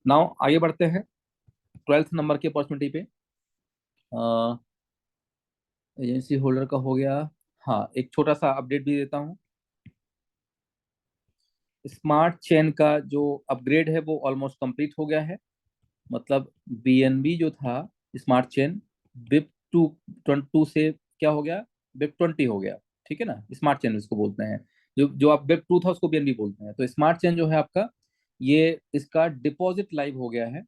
नाउ आगे बढ़ते हैं 12th नंबर की अपॉर्चुनिटी पे। एजेंसी होल्डर का हो गया। हाँ, एक छोटा सा अपडेट भी देता हूँ। स्मार्ट चेन का जो अपग्रेड है वो ऑलमोस्ट कंप्लीट हो गया है। मतलब BNB जो था, स्मार्ट चेन, बिप टू 22 से क्या हो गया, बिप 20 हो गया। ठीक है ना, स्मार्ट चेन इसको बोलते हैं। जो जो आप बिप 2 था उसको BNB बोलते हैं। तो स्मार्ट चेन जो है आपका, ये इसका डिपॉजिट लाइव हो गया है।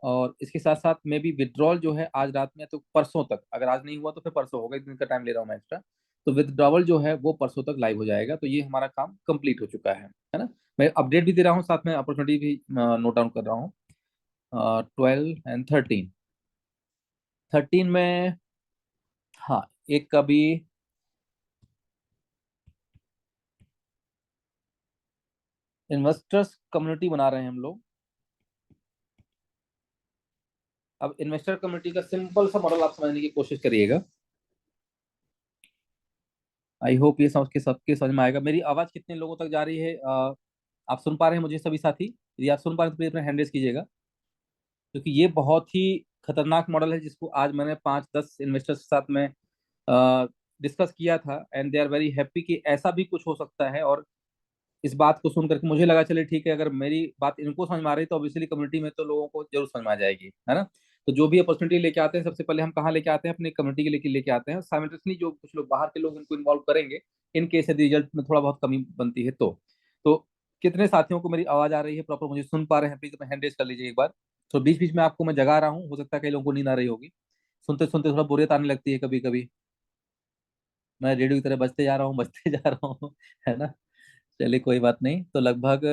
और इसके साथ साथ में भी विड्रॉल जो है आज रात में, तो परसों तक, अगर आज नहीं हुआ तो फिर परसों होगा, एक दिन का टाइम ले रहा हूँ मैं एक्स्ट्रा। तो विड्रॉवल जो है वो परसों तक लाइव हो जाएगा। तो ये हमारा काम कंप्लीट हो चुका है ना। मैं अपडेट भी दे रहा हूँ, साथ में अपॉर्चुनिटी भी नोट डाउन कर रहा हूँ। 12 एंड 13, 13 में, हाँ, एक कभी इन्वेस्टर्स कम्युनिटी बना रहे हैं हम लोग। अब इन्वेस्टर कम्युनिटी का सिंपल सा मॉडल आप समझने की कोशिश करिएगा। आई होप ये समझ के सबके समझ में आएगा। मेरी आवाज कितने लोगों तक जा रही है, आप सुन पा रहे हैं मुझे सभी साथी? यदि आप सुन पा रहे हैं तो प्लीज अपना हैंड रेज कीजिएगा, क्योंकि ये बहुत ही खतरनाक मॉडल है, जिसको आज मैंने 5-10 इन्वेस्टर्स के साथ में डिस्कस किया था and they are very happy कि ऐसा भी कुछ हो सकता है। और इस बात को सुन करके मुझे लगा चले ठीक है, अगर मेरी बात इनको समझ में आ रही तो ऑब्वियसली कम्युनिटी में तो लोगों को जरूर समझ में आ जाएगी, है ना। तो जो भी अपॉर्चुनिटी लेके आते हैं सबसे पहले हम कहाँ लेके आते हैं, अपनी कम्युनिटी के लेके आते हैं। साइमल्टेनियसली जो कुछ लोग बाहर के लोग इनको इन्वॉल्व करेंगे इन केस यदि रिजल्ट में थोड़ा बहुत कमी बनती है तो कितने साथियों को मेरी आवाज आ रही है, प्रॉपर मुझे सुन पा रहे हैं, प्लीज अपना हैंड रेज कर लीजिए एक बार। तो बीच बीच में आपको मैं जगा रहा हूँ, हो सकता है कई लोगों को नींद आ रही होगी, सुनते सुनते थोड़ा बोरियत आने लगती है कभी कभी। मैं रेडियो की तरह बजते जा रहा हूँ बजते जा रहा हूँ है ना। चलिए कोई बात नहीं। तो लगभग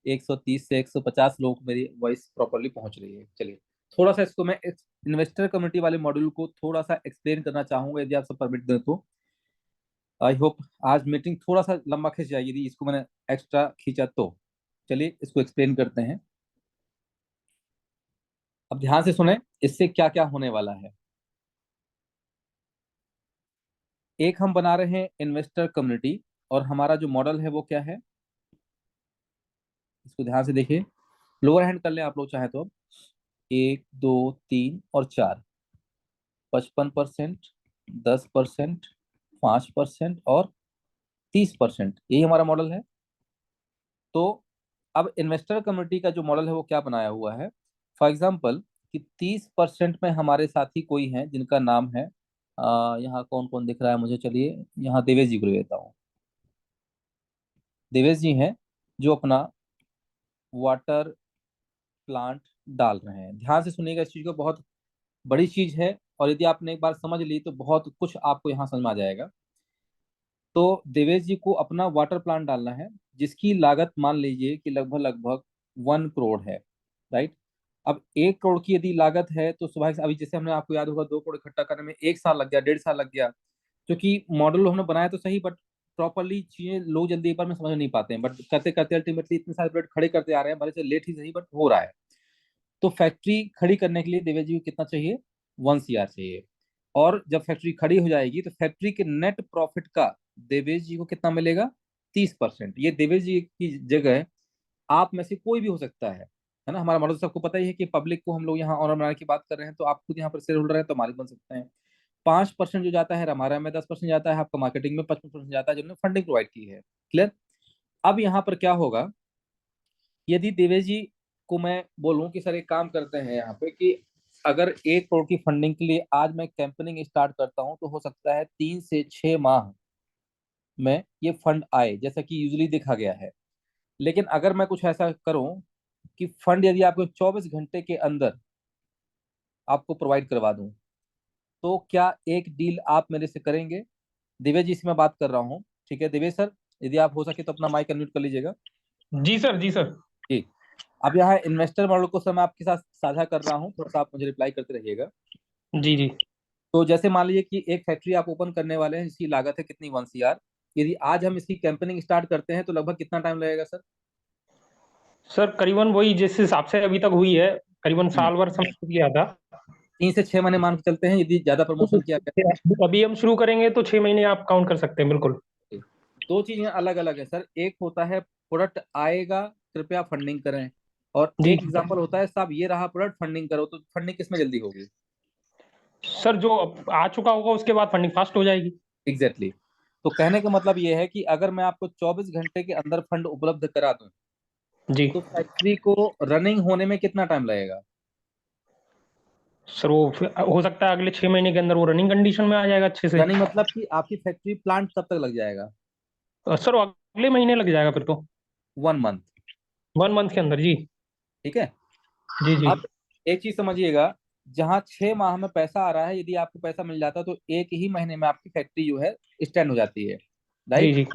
130 से 150 लोगों को मेरी वॉइस प्रॉपरली पहुंच रही है। चलिए थोड़ा सा इसको मैं इन्वेस्टर कम्युनिटी वाले मॉड्यूल को थोड़ा सा एक्सप्लेन करना चाहूंगा, यदि आप सब परमिट दें तो। आई होप आज मीटिंग थोड़ा सा लंबा खिंच जाएगी यदि इसको मैंने एक्स्ट्रा खींचा तो। चलिए इसको एक्सप्लेन करते हैं। अब ध्यान से सुने इससे क्या क्या होने वाला है। एक हम बना रहे हैं इन्वेस्टर कम्युनिटी, और हमारा जो मॉडल है वो क्या है, इसको ध्यान से देखिए। लोअर हैंड कर लें आप लोग चाहे तो। अब 1 2 3 और 4, 55%, 10%, 5% और 30%, यही हमारा मॉडल है। तो अब इन्वेस्टर कम्युनिटी का जो मॉडल है वो क्या बनाया हुआ है, फॉर एग्जाम्पल कि 30% में हमारे साथी कोई हैं जिनका नाम है, यहाँ कौन कौन दिख रहा है मुझे, चलिए यहाँ देवेश जी को ले लेता हूँ। देवेश जी हैं जो अपना वाटर प्लांट डाल रहे हैं। ध्यान से सुनिएगा इस चीज को, बहुत बड़ी चीज है, और यदि आपने एक बार समझ ली तो बहुत कुछ आपको यहाँ समझ में आ जाएगा। तो देवेश जी को अपना वाटर प्लांट डालना है, जिसकी लागत मान लीजिए कि लगभग लगभग 1 करोड़ है, राइट। अब 1 करोड़ की यदि लागत है तो स्वाभाविक अभी जैसे हमने, आपको याद होगा 2 करोड़ इकट्ठा करने में 1 साल लग गया, 1.5 साल लग गया। क्योंकि मॉडल हमने बनाया तो सही, बट प्रॉपरली चीजें लोग जल्दी एक बार में समझ नहीं पाते हैं, बट करते करते अल्टीमेटली इतने सारे प्रोजेक्ट खड़े करते आ रहे हैं, भले से लेट ही सही बट हो रहा है। तो फैक्ट्री खड़ी करने के लिए देवेश जी को कितना चाहिए, 1 CR चाहिए। और जब फैक्ट्री खड़ी हो जाएगी तो फैक्ट्री के नेट प्रॉफिट का देवेश जी को कितना मिलेगा, 30%। ये देवेश जी की जगह आप में से कोई भी हो सकता है ना। हमारा मॉडल सबको पता ही है कि पब्लिक को हम लोग यहाँ ऑनर बनाने की बात कर रहे हैं, तो आप खुद यहाँ पर शेयर होल्डर है तो मालिक बन सकते हैं। 5% जो जाता है हमारा में, 10% जाता है आपका मार्केटिंग में, 55% जाता है जिन्होंने फंडिंग प्रोवाइड की है। क्लियर। अब यहाँ पर क्या होगा, यदि देवेश जी को मैं बोलूं कि सर एक काम करते हैं यहाँ पे कि अगर 1 करोड़ की फंडिंग के लिए आज मैं कैंपेनिंग स्टार्ट करता हूं तो हो सकता है 3 से 6 माह में ये फंड आए, जैसा कि यूजली देखा गया है। लेकिन अगर मैं कुछ ऐसा करूं कि फंड यदि आपको 24 घंटे के अंदर आपको प्रोवाइड करवा दूं, तो क्या एक डील आप मेरे से करेंगे। दिव्य जी से मैं बात कर रहा हूँ, ठीक है दिव्य सर, यदि आप हो सके तो अपना माइक अनम्यूट कर लीजिएगा। जी सर, जी सर। जी। अब यहाँ इन्वेस्टर मॉडल को सर मैं आपके साथ साझा कर रहा हूँ, थोड़ा सा आप मुझे रिप्लाई करते रहिएगा। जी जी। तो जैसे मान लीजिए कि एक फैक्ट्री आप ओपन करने वाले हैं जिसकी लागत है कितनी, 1 CR। यदि आज हम इसकी कैंपेनिंग स्टार्ट करते हैं तो लगभग कितना टाइम लगेगा सर। सर करीबन वही जिस हिसाब से अभी तक हुई है, करीबन हम्म, साल भर समय किया था। 3 से 6 महीने मान के चलते हैं यदि ज्यादा प्रमोशन किया गया अभी हम शुरू करेंगे तो 6 महीने आप काउंट कर सकते हैं, बिल्कुल। तो। दो चीजें अलग अलग है सर, एक होता है प्रोडक्ट आएगा कृपया फंडिंग करें, और जी एक एग्जांपल होता है साहब ये रहा प्रोडक्ट फंडिंग करो। तो फंडिंग किस में जल्दी होगी। सर, जो आ चुका होगा उसके बाद फंडिंग फास्ट हो जाएगी। Exactly exactly। तो कहने का मतलब ये है कि अगर मैं आपको 24 घंटे के अंदर फंड उपलब्ध करा दूं जी तो फैक्ट्री को रनिंग होने में कितना टाइम लगेगा। सर, वो हो सकता है अगले 6 महीने के अंदर वो रनिंग कंडीशन में आ जाएगा अच्छे से। रनिंग मतलब कि आपकी फैक्ट्री प्लांट कब तक लग जाएगा। सर, वो अगले महीने लग जाएगा फिर तो। 1 मंथ। 1 मंथ के अंदर, जी। ठीक है। जी जी। अब एक चीज समझिएगा, जहां 6 माह में पैसा आ रहा है, यदि आपको पैसा मिल जाता तो एक ही महीने में आपकी फैक्ट्री जो है स्टैंड हो जाती है, जी राइट। जी।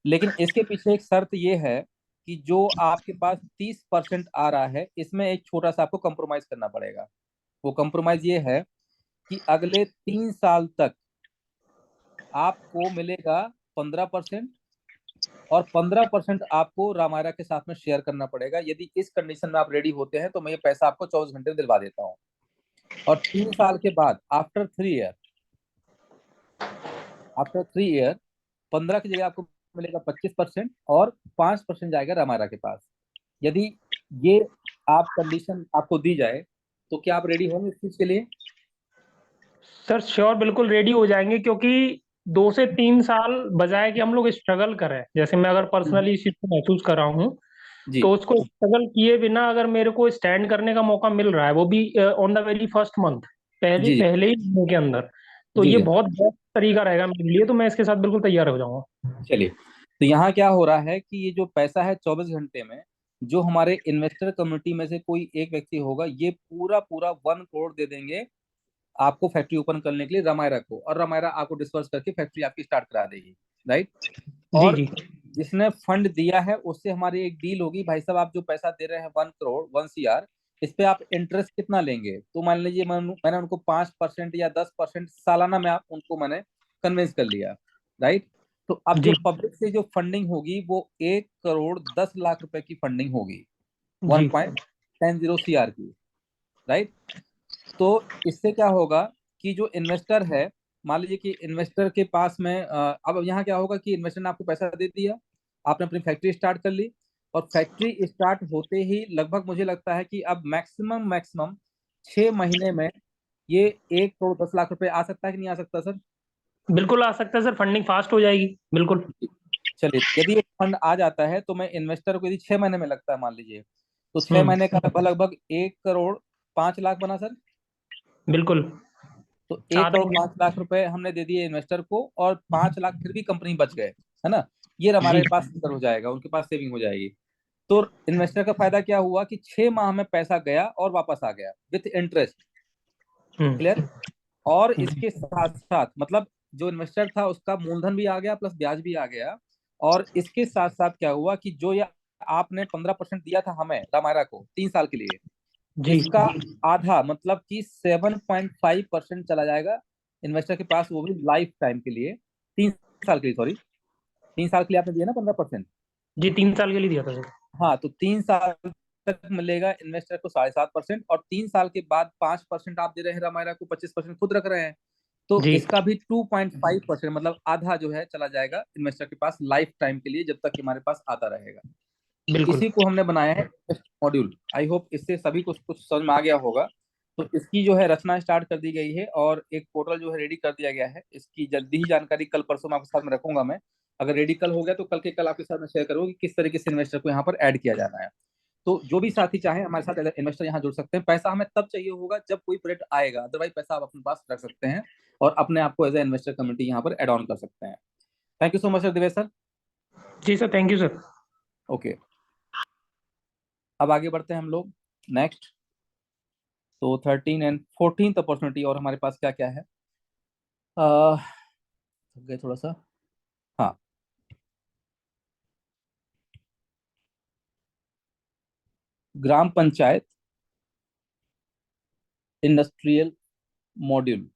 लेकिन इसके पीछे एक शर्त ये है कि जो आपके पास 30% आ रहा है इसमें एक छोटा सा आपको कंप्रोमाइज करना पड़ेगा। वो कंप्रोमाइज ये है कि अगले 3 साल तक आपको मिलेगा 15%, और 15% आपको रामायरा के साथ में शेयर करना पड़ेगा। यदि इस कंडीशन में आप रेडी होते हैं तो मैं ये पैसा आपको 24 घंटे में दिलवा देता हूँ। और 3 साल के बाद आफ्टर 3 ईयर 15 की जगह आपको मिलेगा 25%, और 5% जाएगा रामायरा के पास। यदि ये आप कंडीशन आपको दी जाए तो क्या आप रेडी होंगे इस चीज के लिए। सर श्योर, बिल्कुल रेडी हो जाएंगे, क्योंकि 2 से 3 साल बजाय कि हम लोग स्ट्रगल करें, जैसे मैं अगर पर्सनली इस चीज को महसूस कर रहा हूँ, जी तो उसको स्ट्रगल किए बिना अगर मेरे को स्टैंड करने का मौका मिल रहा है, वो भी on the very first month, जी जी पहले ही महीने के अंदर, तो जी ये जी। बहुत बेस्ट तरीका रहेगा मेरे लिए, तो मैं इसके साथ बिल्कुल तैयार हो जाऊंगा। चलिए, तो यहाँ क्या हो रहा है कि ये जो पैसा है 24 घंटे में, जो हमारे इन्वेस्टर कम्युनिटी में से कोई एक व्यक्ति होगा, ये पूरा पूरा 1 करोड़ दे देंगे आपको फैक्ट्री ओपन करने के लिए, रमायरा को, और रमायरा आपको डिस्पर्स करके फैक्ट्री आपकी स्टार्ट करा देगी। राइट। जी और जी। जिसने फंड दिया है उससे हमारी एक डील होगी, भाई साहब आप जो पैसा दे रहे हैं 1 करोड़ 1 CR, इस पे आप इंटरेस्ट कितना लेंगे? तो मान लीजिए मैंने उनको 5% या 10% सालाना में आप उनको मैंने कन्विंस कर लिया। राइट। तो अब जो जी पब्लिक से जो फंडिंग होगी वो 1 करोड़ 10 लाख रुपए की फंडिंग होगी, वन जी point ten zero C R की। राइट। तो इससे क्या होगा कि जो इन्वेस्टर है, मान लीजिए कि इन्वेस्टर के पास में अब यहाँ क्या होगा कि इन्वेस्टर ने आपको पैसा दे दिया, आपने अपनी फैक्ट्री स्टार्ट कर ली, और फैक्ट्री स्टार्ट होते ही लगभग मुझे लगता है कि अब मैक्सिमम मैक्सिमम 6 महीने में ये 1 करोड़ 10 लाख रुपए आ सकता है कि नहीं आ सकता सर? बिल्कुल आ सकता है सर, फंडिंग फास्ट हो जाएगी बिल्कुल। चलिए, यदि एक फंड आ जाता है तो मैं इन्वेस्टर को, यदि 6 महीने में लगता है मान लीजिए, तो छह हम्म। महीने का लगभग लगभग 1 करोड़ 5 लाख बना सर। बिल्कुल। तो एक आधा करोड़ पांच लाख रुपए हमने दे दिए इन्वेस्टर को, और 5 लाख फिर भी कंपनी बच गए, है ना? ये जी। हमारे पास अंदर हो जाएगा, उनके पास सेविंग हो जाएगी। तो इन्वेस्टर का फायदा क्या हुआ कि 6 माह में पैसा गया और वापस आ गया विथ इंटरेस्ट। क्लियर। हम्म। और जी इसके साथ साथ मतलब जो इन्वेस्टर था उसका मूलधन भी आ गया प्लस ब्याज भी आ गया। और इसके साथ साथ क्या हुआ कि जो ये आपने 15% दिया था हमें रामायरा को 3 साल के लिए, जी। इसका आधा मतलब कि 7.5% चला जाएगा इन्वेस्टर के पास, वो भी लाइफ टाइम के लिए, 3 साल के लिए, सॉरी, 3 साल के लिए आपने दिया ना 15%। जी 3 साल के लिए दिया था सर। हाँ, तो 3 साल तक मिलेगा इन्वेस्टर को 7.5%, और 3 साल के बाद 5% आप दे रहे हैं रामायरा को, 25% खुद रख रहे हैं, तो जी इसका भी 2.5% मतलब आधा जो है चला जाएगा इन्वेस्टर के पास लाइफ टाइम के लिए, जब तक हमारे पास आता रहेगा। बिल्कुल। इसी को हमने बनाया है मॉड्यूल। आई होप इससे सभी को कुछ समझ में आ गया होगा। तो इसकी जो है रचना स्टार्ट कर दी गई है, और एक पोर्टल जो है रेडी कर दिया गया है। इसकी जल्दी ही जानकारी कल परसों में आपके साथ में रखूंगा मैं। अगर रेडी कल हो गया तो कल के कल आपके साथ में शेयर करूंगा कि किस तरीके से इन्वेस्टर को यहाँ पर ऐड किया जाना है। तो जो भी साथी चाहे हमारे साथ इन्वेस्टर यहाँ जुड़ सकते हैं। पैसा हमें तब चाहिए होगा जब कोई प्रोजेक्ट आएगा, अदरवाइज पैसा आप अपने पास रख सकते हैं और अपने आप को एज ए इन्वेस्टर कम्युनिटी यहाँ पर एड ऑन कर सकते हैं। Thank you so much sir, Divesh sir. जी sir, thank you sir. Okay, अब आगे बढ़ते हैं हम लोग नेक्स्ट। तो 13 एंड 14 अपॉर्चुनिटी और हमारे पास क्या क्या है? थक गए थोड़ा सा। हाँ, ग्राम पंचायत इंडस्ट्रियल मॉड्यूल।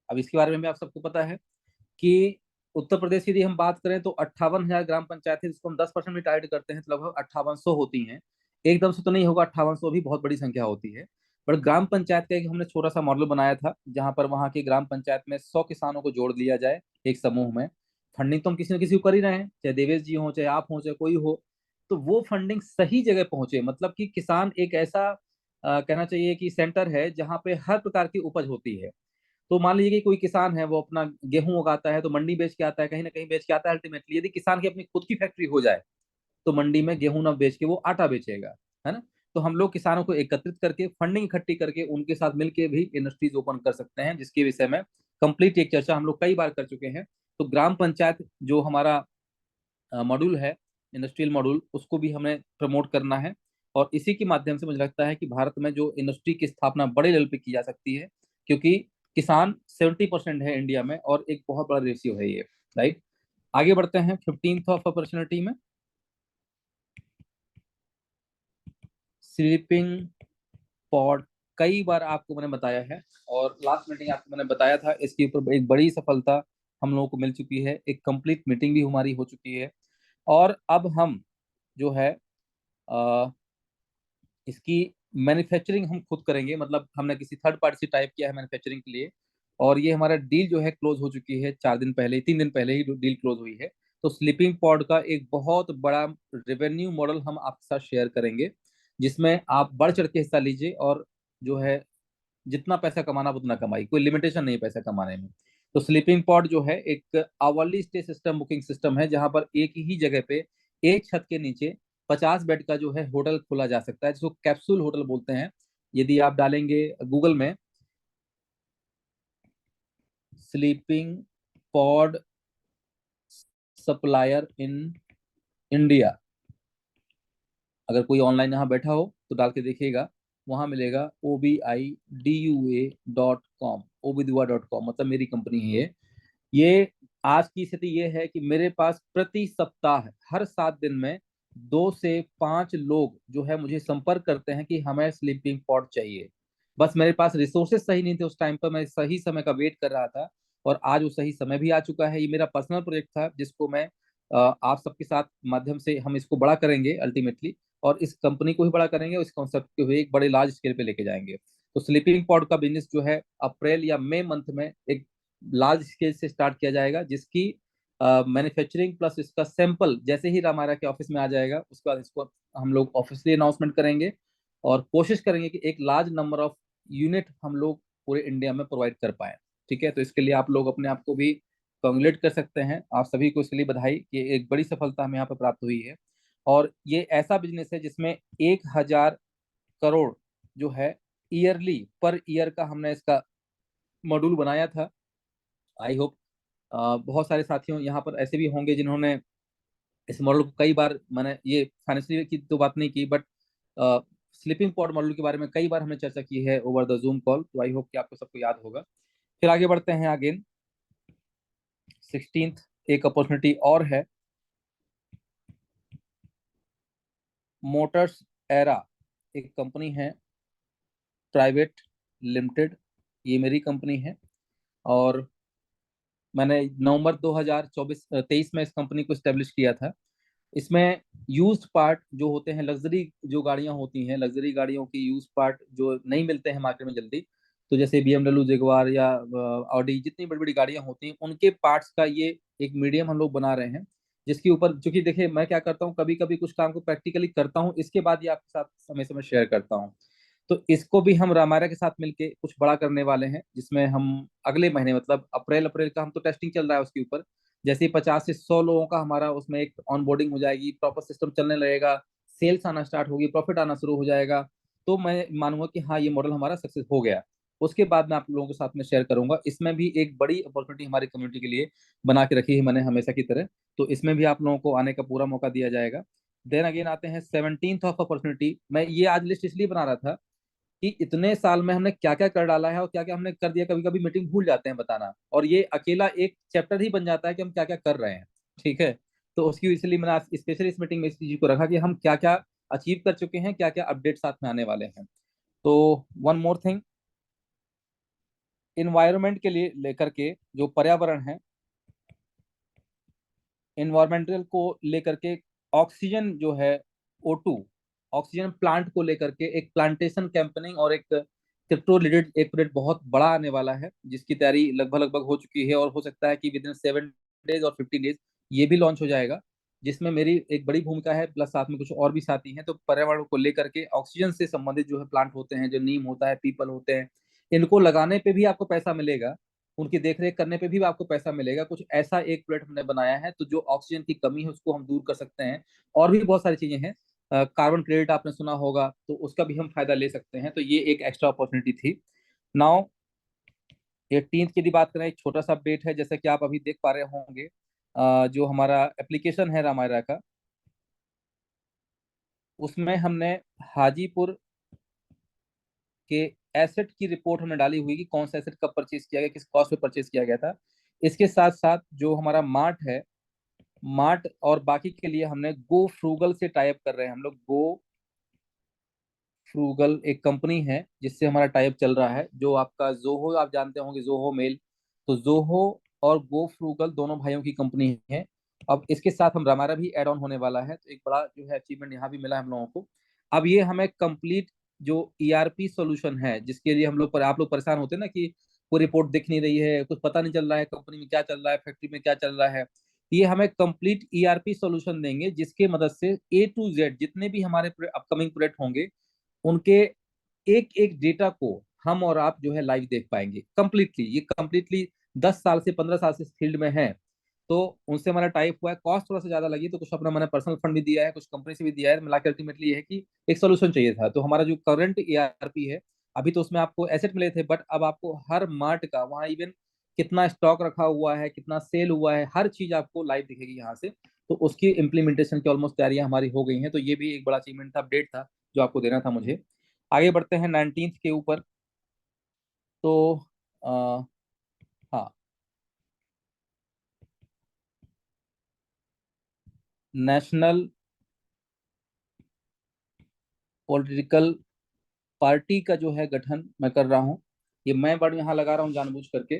अब इसके बारे में भी आप सबको पता है कि उत्तर प्रदेश की यदि हम बात करें तो 58,000 ग्राम पंचायत है, जिसको हम 10% भी टाइट करते हैं तो लगभग 5800 होती हैं। एकदम से तो नहीं होगा 5800, भी बहुत बड़ी संख्या होती है। पर ग्राम पंचायत का एक हमने छोटा सा मॉडल बनाया था, जहां पर वहां की ग्राम पंचायत में 100 किसानों को जोड़ लिया जाए एक समूह में। फंडिंग तो हम किसी न किसी को कर ही रहे हैं, चाहे देवेश जी हो, चाहे आप हो, चाहे कोई हो। तो वो फंडिंग सही जगह पहुंचे, मतलब कि किसान एक ऐसा कहना चाहिए कि सेंटर है जहाँ पे हर प्रकार की उपज होती है। तो मान लीजिए कि कोई किसान है, वो अपना गेहूं उगाता है तो मंडी बेच के आता है, कहीं ना कहीं बेच के आता है। अल्टीमेटली यदि किसान की अपनी खुद की फैक्ट्री हो जाए तो मंडी में गेहूं ना बेच के वो आटा बेचेगा, है ना? तो हम लोग किसानों को एकत्रित करके फंडिंग इकट्ठी करके उनके साथ मिलकर भी इंडस्ट्रीज ओपन कर सकते हैं, जिसके विषय में कंप्लीट एक चर्चा हम लोग कई बार कर चुके हैं। तो ग्राम पंचायत जो हमारा मॉड्यूल है, इंडस्ट्रियल मॉड्यूल, उसको भी हमें प्रमोट करना है। और इसी के माध्यम से मुझे लगता है कि भारत में जो इंडस्ट्री की स्थापना बड़े लेवल पे की जा सकती है, क्योंकि किसान 70% है इंडिया में और एक बहुत बड़ा रेशियो है ये। राइट। आगे बढ़ते हैं 15th ऑफ अपॉर्चुनिटी में, स्लीपिंग पॉड। कई बार आपको मैंने बताया है, और लास्ट मीटिंग आपको मैंने बताया था, इसके ऊपर एक बड़ी सफलता हम लोगों को मिल चुकी है, एक कंप्लीट मीटिंग भी हमारी हो चुकी है। और अब हम जो है इसकी मैन्युफैक्चरिंग हम खुद करेंगे, मतलब हमने किसी थर्ड पार्टी से टाइप किया है मैन्युफैक्चरिंग के लिए। और ये हमारा डील जो है क्लोज हो चुकी है, 4 दिन पहले, 3 दिन पहले ही डील क्लोज हुई है। तो स्लीपिंग पॉड का एक बहुत बड़ा रेवेन्यू मॉडल हम आपके साथ शेयर करेंगे, जिसमें आप बढ़ चढ़ के हिस्सा लीजिए, और जो है जितना पैसा कमाना आप उतना कमाई, कोई लिमिटेशन नहीं पैसा कमाने में। तो स्लीपिंग पॉड जो है एक hourly stay system booking system है, जहां पर एक ही जगह पे एक छत के नीचे 50 बेड का जो है होटल खोला जा सकता है, जिसको कैप्सूल होटल बोलते हैं। यदि आप डालेंगे गूगल में sleeping pod supplier in India, अगर कोई ऑनलाइन यहाँ बैठा हो तो डाल के देखिएगा, वहां मिलेगा OBIDUA.com, obidua.com, मतलब मेरी कंपनी है ये। आज की स्थिति ये है कि मेरे पास प्रति सप्ताह हर 7 दिन में 2 से 5 लोग जो है मुझे संपर्क करते हैं कि हमें स्लीपिंग पॉड चाहिए। बस मेरे पास रिसोर्सेज सही नहीं थे उस टाइम पर, मैं सही समय का वेट कर रहा था, और आज वो सही समय भी आ चुका है। ये मेरा पर्सनल प्रोजेक्ट था जिसको मैं आप सबके साथ माध्यम से हम इसको बड़ा करेंगे अल्टीमेटली, और इस कंपनी को ही बड़ा करेंगे, और इस कॉन्सेप्ट को भी एक बड़े लार्ज स्केल पे लेके जाएंगे। तो स्लीपिंग पॉड का बिजनेस जो है अप्रैल या मई मंथ में एक लार्ज स्केल से स्टार्ट किया जाएगा, जिसकी मैन्युफैक्चरिंग प्लस इसका सैंपल जैसे ही रामायरा के ऑफिस में आ जाएगा, उसके बाद इसको हम लोग ऑफिशियली अनाउंसमेंट करेंगे, और कोशिश करेंगे कि एक लार्ज नंबर ऑफ यूनिट हम लोग पूरे इंडिया में प्रोवाइड कर पाए। ठीक है, तो इसके लिए आप लोग अपने आप को भी कॉन्ग्रेट कर सकते हैं। आप सभी को इसके लिए बधाई कि एक बड़ी सफलता हमें यहाँ पर प्राप्त हुई है। और ये ऐसा बिजनेस है जिसमें 1,000 करोड़ जो है ईयरली पर ईयर का हमने इसका मॉड्यूल बनाया था। आई होप बहुत सारे साथियों यहाँ पर ऐसे भी होंगे जिन्होंने इस मॉडल को कई बार, मैंने ये फाइनेंशियल की तो बात नहीं की, बट स्लीपिंग पॉड मॉडल के बारे में कई बार हमने चर्चा की है ओवर द जूम कॉल, तो आई होप कि आपको सबको याद होगा। फिर आगे बढ़ते हैं। अगेन 16th एक अपॉर्चुनिटी और है, मोटर्स एरा एक कंपनी है प्राइवेट लिमिटेड, ये मेरी कंपनी है, और मैंने नवंबर 2023 में इस कंपनी को स्टेब्लिश किया था। इसमें यूज्ड पार्ट जो होते हैं, लग्जरी जो गाड़ियां होती हैं, लग्जरी गाड़ियों की यूज्ड पार्ट जो नहीं मिलते हैं मार्केट में जल्दी, तो जैसे BMW जेगुआर या ऑडी, जितनी बड़ी बड़ी गाड़ियां होती हैं उनके पार्ट्स का ये एक मीडियम हम लोग बना रहे हैं, जिसके ऊपर, क्योंकि देखिए मैं क्या करता हूँ, कभी कभी कुछ काम को प्रैक्टिकली करता हूँ, इसके बाद ये आपके साथ समय समय शेयर करता हूँ। तो इसको भी हम रामायरा के साथ मिलके कुछ बड़ा करने वाले हैं, जिसमें हम अगले महीने, मतलब अप्रैल अप्रैल का हम तो टेस्टिंग चल रहा है उसके ऊपर, जैसे ही 50 से 100 लोगों का हमारा उसमें एक ऑनबोर्डिंग हो जाएगी, प्रॉपर सिस्टम चलने लगेगा, सेल्स आना स्टार्ट होगी, प्रॉफिट आना शुरू हो जाएगा, तो मैं मानूंगा कि हाँ ये मॉडल हमारा सक्सेस हो गया। उसके बाद मैं आप लोगों के साथ में शेयर करूंगा। इसमें भी एक बड़ी अपॉर्चुनिटी हमारी कम्युनिटी के लिए बना के रखी है मैंने हमेशा की तरह, तो इसमें भी आप लोगों को आने का पूरा मौका दिया जाएगा। देन अगेन आते हैं 17th ऑफ अपॉर्चुनिटी। मैं ये आज लिस्ट इसलिए बना रहा था कि इतने साल में हमने क्या क्या कर डाला है और क्या क्या हमने कर दिया, कभी कभी मीटिंग भूल जाते हैं बताना, और ये अकेला एक चैप्टर ही बन जाता है कि हम क्या क्या कर रहे हैं। ठीक है, तो उसकी इसलिए मैंने आज स्पेशली इस मीटिंग में इस चीज को रखा कि हम क्या क्या अचीव कर चुके हैं, क्या क्या अपडेट साथ में आने वाले हैं। तो वन मोर थिंग, इन्वायरमेंट के लिए लेकर के जो पर्यावरण है, इन्वायरमेंटल को लेकर के, ऑक्सीजन जो है O2, ऑक्सीजन प्लांट को लेकर के एक प्लांटेशन कैंपेनिंग और एक क्रिप्टो रिलेटेड एक प्रोजेक्ट बहुत बड़ा आने वाला है, जिसकी तैयारी लगभग लगभग हो चुकी है, और हो सकता है कि विद इन 7 डेज और 15 डेज ये भी लॉन्च हो जाएगा, जिसमें मेरी एक बड़ी भूमिका है, प्लस साथ में कुछ और भी साथी हैं। तो पर्यावरण को लेकर के ऑक्सीजन से संबंधित जो है प्लांट होते हैं, जो नीम होता है, पीपल होते हैं, इनको लगाने पे भी आपको पैसा मिलेगा, उनकी देखरेख करने पे भी आपको पैसा मिलेगा। कुछ ऐसा एक प्रोजेक्ट हमने बनाया है, तो जो ऑक्सीजन की कमी है उसको हम दूर कर सकते हैं। और भी बहुत सारी चीजें हैं, कार्बन क्रेडिट आपने सुना होगा, तो उसका भी हम फायदा ले सकते हैं। तो ये एक एक्स्ट्रा अपॉर्चुनिटी थी। नाउ 18th की यदि बात करें, एक छोटा सा अपडेट है, जैसे कि आप अभी देख पा रहे होंगे, जो हमारा एप्लीकेशन है रामायरा का, उसमें हमने हाजीपुर के एसेट की रिपोर्ट हमने डाली हुई कि कौन सा एसेट कब परचेज किया गया, किस कॉस्ट पे परचेज किया गया था। इसके साथ साथ जो हमारा मार्ट है, मार्ट और बाकी के लिए हमने गो फ्रूगल से टाइप कर रहे हैं हम लोग। गो फ्रूगल एक कंपनी है जिससे हमारा टाइप चल रहा है, जो आपका जोहो, आप जानते होंगे जोहो मेल, तो जोहो और गो फ्रूगल दोनों भाइयों की कंपनी है। अब इसके साथ हम रामारा भी एड ऑन होने वाला है, तो एक बड़ा जो है अचीवमेंट यहाँ भी मिला हम लोगों को। अब ये हमें कंप्लीट जो ERP सॉल्यूशन है, जिसके लिए हम लोग आप लोग परेशान होते हैं ना कि कोई रिपोर्ट दिख नहीं रही है, कुछ पता नहीं चल रहा है कंपनी में क्या चल रहा है, फैक्ट्री में क्या चल रहा है, ये हमें कंप्लीट ERP सॉल्यूशन देंगे, जिसके मदद से A to Z जितने भी हमारे अपकमिंग प्रोजेक्ट होंगे, उनके एक एक डेटा को हम और आप जो है लाइव देख पाएंगे कंप्लीटली। ये कंप्लीटली 10 साल से 15 साल से इस फील्ड में हैं, तो उनसे हमारा टाइप हुआ है। कॉस्ट थोड़ा सा ज्यादा लगी तो कुछ अपना मैंने पर्सनल फंड भी दिया है, कुछ कंपनी से भी दिया है, मिला के अल्टीमेटली ये है कि एक सोल्यूशन चाहिए था। तो हमारा जो करंट ERP है, अभी तो उसमें आपको एसेट मिले थे, बट अब आपको हर मार्ट का वहाँ इवन कितना स्टॉक रखा हुआ है, कितना सेल हुआ है, हर चीज आपको लाइव दिखेगी यहाँ से। तो उसकी इम्प्लीमेंटेशन की ऑलमोस्ट तैयारियां हमारी हो गई हैं। तो ये भी एक बड़ा अचीवमेंट था, अपडेट था जो आपको देना था मुझे। आगे बढ़ते हैं 19th के ऊपर। तो आ, हाँ, नेशनल पॉलिटिकल पार्टी का जो है गठन मैं कर रहा हूँ। ये मैं बड़ यहाँ लगा रहा हूँ जानबूझ करके।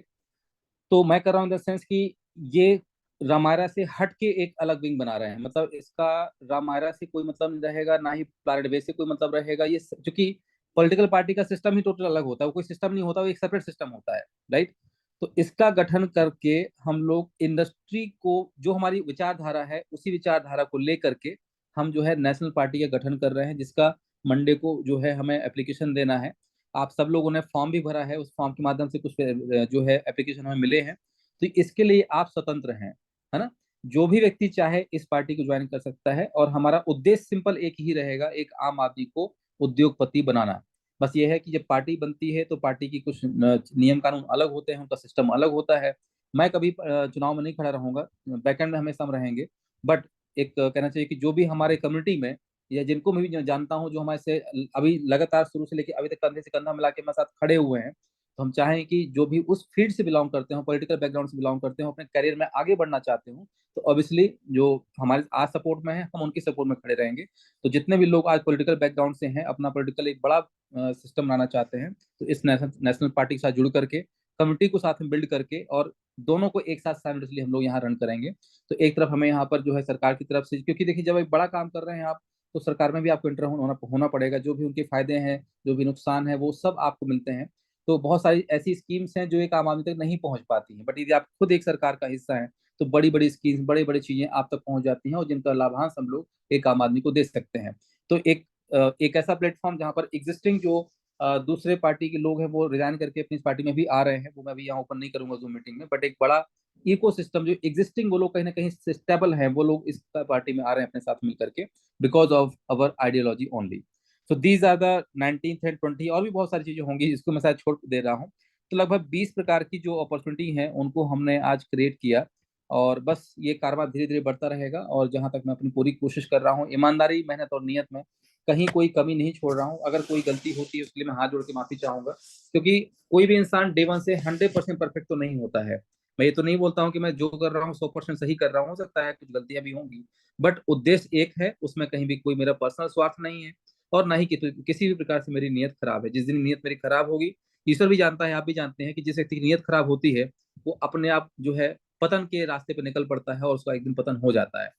तो मैं कर रहा हूँ इन द सेंस कि ये रामायरा से हट के एक अलग विंग बना रहे हैं। मतलब इसका रामायरा से कोई मतलब नहीं रहेगा, ना ही प्लानेट बेस से कोई मतलब रहेगा। ये क्योंकि पॉलिटिकल पार्टी का सिस्टम ही टोटल अलग होता है, वो कोई सिस्टम नहीं होता, वो एक सेपरेट सिस्टम होता है, राइट। तो इसका गठन करके हम लोग इंडस्ट्री को, जो हमारी विचारधारा है उसी विचारधारा को लेकर के हम जो है नेशनल पार्टी का गठन कर रहे हैं, जिसका मंडे को जो है हमें एप्लीकेशन देना है। आप सब लोगों ने फॉर्म भी भरा है, उस फॉर्म के माध्यम से कुछ जो है एप्लीकेशन हमें मिले हैं। तो इसके लिए आप स्वतंत्र हैं, है ना। जो भी व्यक्ति चाहे इस पार्टी को ज्वाइन कर सकता है, और हमारा उद्देश्य सिंपल एक ही रहेगा, एक आम आदमी को उद्योगपति बनाना। बस ये है कि जब पार्टी बनती है तो पार्टी की कुछ नियम कानून अलग होते हैं, उनका सिस्टम अलग होता है। मैं कभी चुनाव में नहीं खड़ा रहूंगा, बैकएंड में हमेशा हम रहेंगे। बट एक कहना चाहिए कि जो भी हमारे कम्युनिटी में, या जिनको मैं भी जानता हूँ जो हमारे से अभी लगातार शुरू से लेकर अभी तक कंधे से कंधा मिला के हमारे साथ खड़े हुए हैं, तो हम चाहें कि जो भी उस फील्ड से बिलोंग करते हो, पॉलिटिकल बैकग्राउंड से बिलोंग करते हो, अपने करियर में आगे बढ़ना चाहते हो, तो ऑब्वियसली जो हमारे आज सपोर्ट में है हम उनकी सपोर्ट में खड़े रहेंगे। तो जितने भी लोग आज पॉलिटिकल बैकग्राउंड से हैं, अपना पॉलिटिकल एक बड़ा सिस्टम बनाना चाहते हैं, तो इस नेशनल पार्टी के साथ जुड़ करके, कम्युनिटी को साथ में बिल्ड करके, और दोनों को एक साथ साइमल्टेनियसली हम लोग यहाँ रन करेंगे। तो एक तरफ हमें यहाँ पर जो है सरकार की तरफ से, क्योंकि देखिए जब एक बड़ा काम कर रहे हैं आप, तो सरकार में भी आपको इंटर होना पड़ेगा। जो भी उनके फायदे हैं, जो भी नुकसान है, वो सब आपको मिलते हैं। तो बहुत सारी ऐसी स्कीम्स हैं जो एक आम आदमी तक नहीं पहुंच पाती हैं, बट यदि आप खुद एक सरकार का हिस्सा हैं, तो बड़ी बड़ी स्कीम्स, बड़ी बड़ी चीजें आप तक पहुंच जाती हैं, और जिनका लाभांश हम लोग एक आम आदमी को दे सकते हैं। तो एक ऐसा प्लेटफॉर्म जहां पर एग्जिस्टिंग जो दूसरे पार्टी के लोग हैं वो रिजाइन करके अपनी इस पार्टी में भी आ रहे हैं, वो मैं भी यहाँ ओपन नहीं करूंगा जूम मीटिंग में, बट एक बड़ा इकोसिस्टम जो एग्जिस्टिंग, वो लोग कहीं ना कहीं स्टेबल हैं, वो लोग इस पार्टी में आ रहे हैं अपने साथ मिल करके, because of our ideology only. So these are the 19th and 20, और भी बहुत सारी चीजें होंगी जिसको मैं शायद छोड़ दे रहा हूँ। तो लगभग 20 प्रकार की जो अपॉर्चुनिटी हैं उनको हमने आज क्रिएट किया, और बस ये कारवा धीरे धीरे बढ़ता रहेगा। और जहां तक मैं अपनी पूरी कोशिश कर रहा हूँ, ईमानदारी, मेहनत और नियत में कहीं कोई कमी नहीं छोड़ रहा हूँ। अगर कोई गलती होती है उसके लिए मैं हाथ जोड़ के माफी चाहूंगा, क्योंकि कोई भी इंसान डे वन से 100% परफेक्ट तो नहीं होता है। मैं ये तो नहीं बोलता हूँ कि मैं जो कर रहा हूँ 100% सही कर रहा हूँ, हो सकता है कुछ गलतियां भी होंगी, बट उद्देश्य एक है, उसमें कहीं भी कोई मेरा पर्सनल स्वार्थ नहीं है, और ना ही किसी भी प्रकार से मेरी नीयत खराब है। जिस दिन नीयत मेरी खराब होगी, ईश्वर भी जानता है, आप भी जानते हैं कि जिस व्यक्ति की नीयत खराब होती है, वो अपने आप जो है पतन के रास्ते पर निकल पड़ता है, और उसका एक दिन पतन हो जाता है।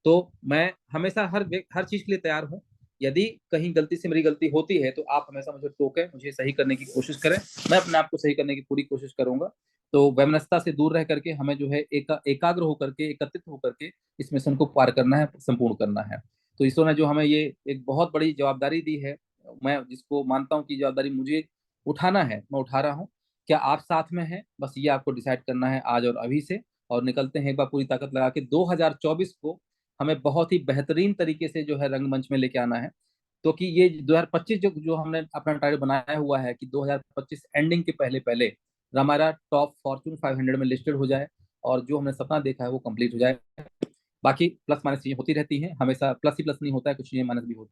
तो मैं हमेशा हर चीज के लिए तैयार हूँ। यदि कहीं गलती से मेरी गलती होती है, तो आप हमेशा मुझे टोकें, मुझे सही करने की कोशिश करें, मैं अपने आप को सही करने की पूरी कोशिश करूंगा। तो वैमनस्यता से दूर रह करके हमें जो है एकाग्र होकर के, एकत्रित होकर के इस मिशन को पार करना है, संपूर्ण करना है। तो ईश्वर ने जो हमें ये एक बहुत बड़ी जवाबदारी दी है, मैं जिसको मानता हूँ कि जवाबदारी मुझे उठाना है, मैं उठा रहा हूँ। क्या आप साथ में हैं? बस ये आपको डिसाइड करना है आज और अभी से। और निकलते हैं एक बार पूरी ताकत लगा के 2024 को हमें बहुत ही बेहतरीन तरीके से जो है रंगमंच में लेके आना है। तो कि ये 2025 जो जो हमने अपना टारगेट बनाया हुआ है कि 2025 एंडिंग के पहले पहले हमारा टॉप फॉर्च्यून 500 में लिस्टेड हो जाए, और जो हमने सपना देखा है वो कंप्लीट हो जाए। बाकी प्लस माइनस चीजें होती रहती हैं, हमेशा प्लस ही प्लस नहीं होता है, कुछ चीजें माइनस भी होती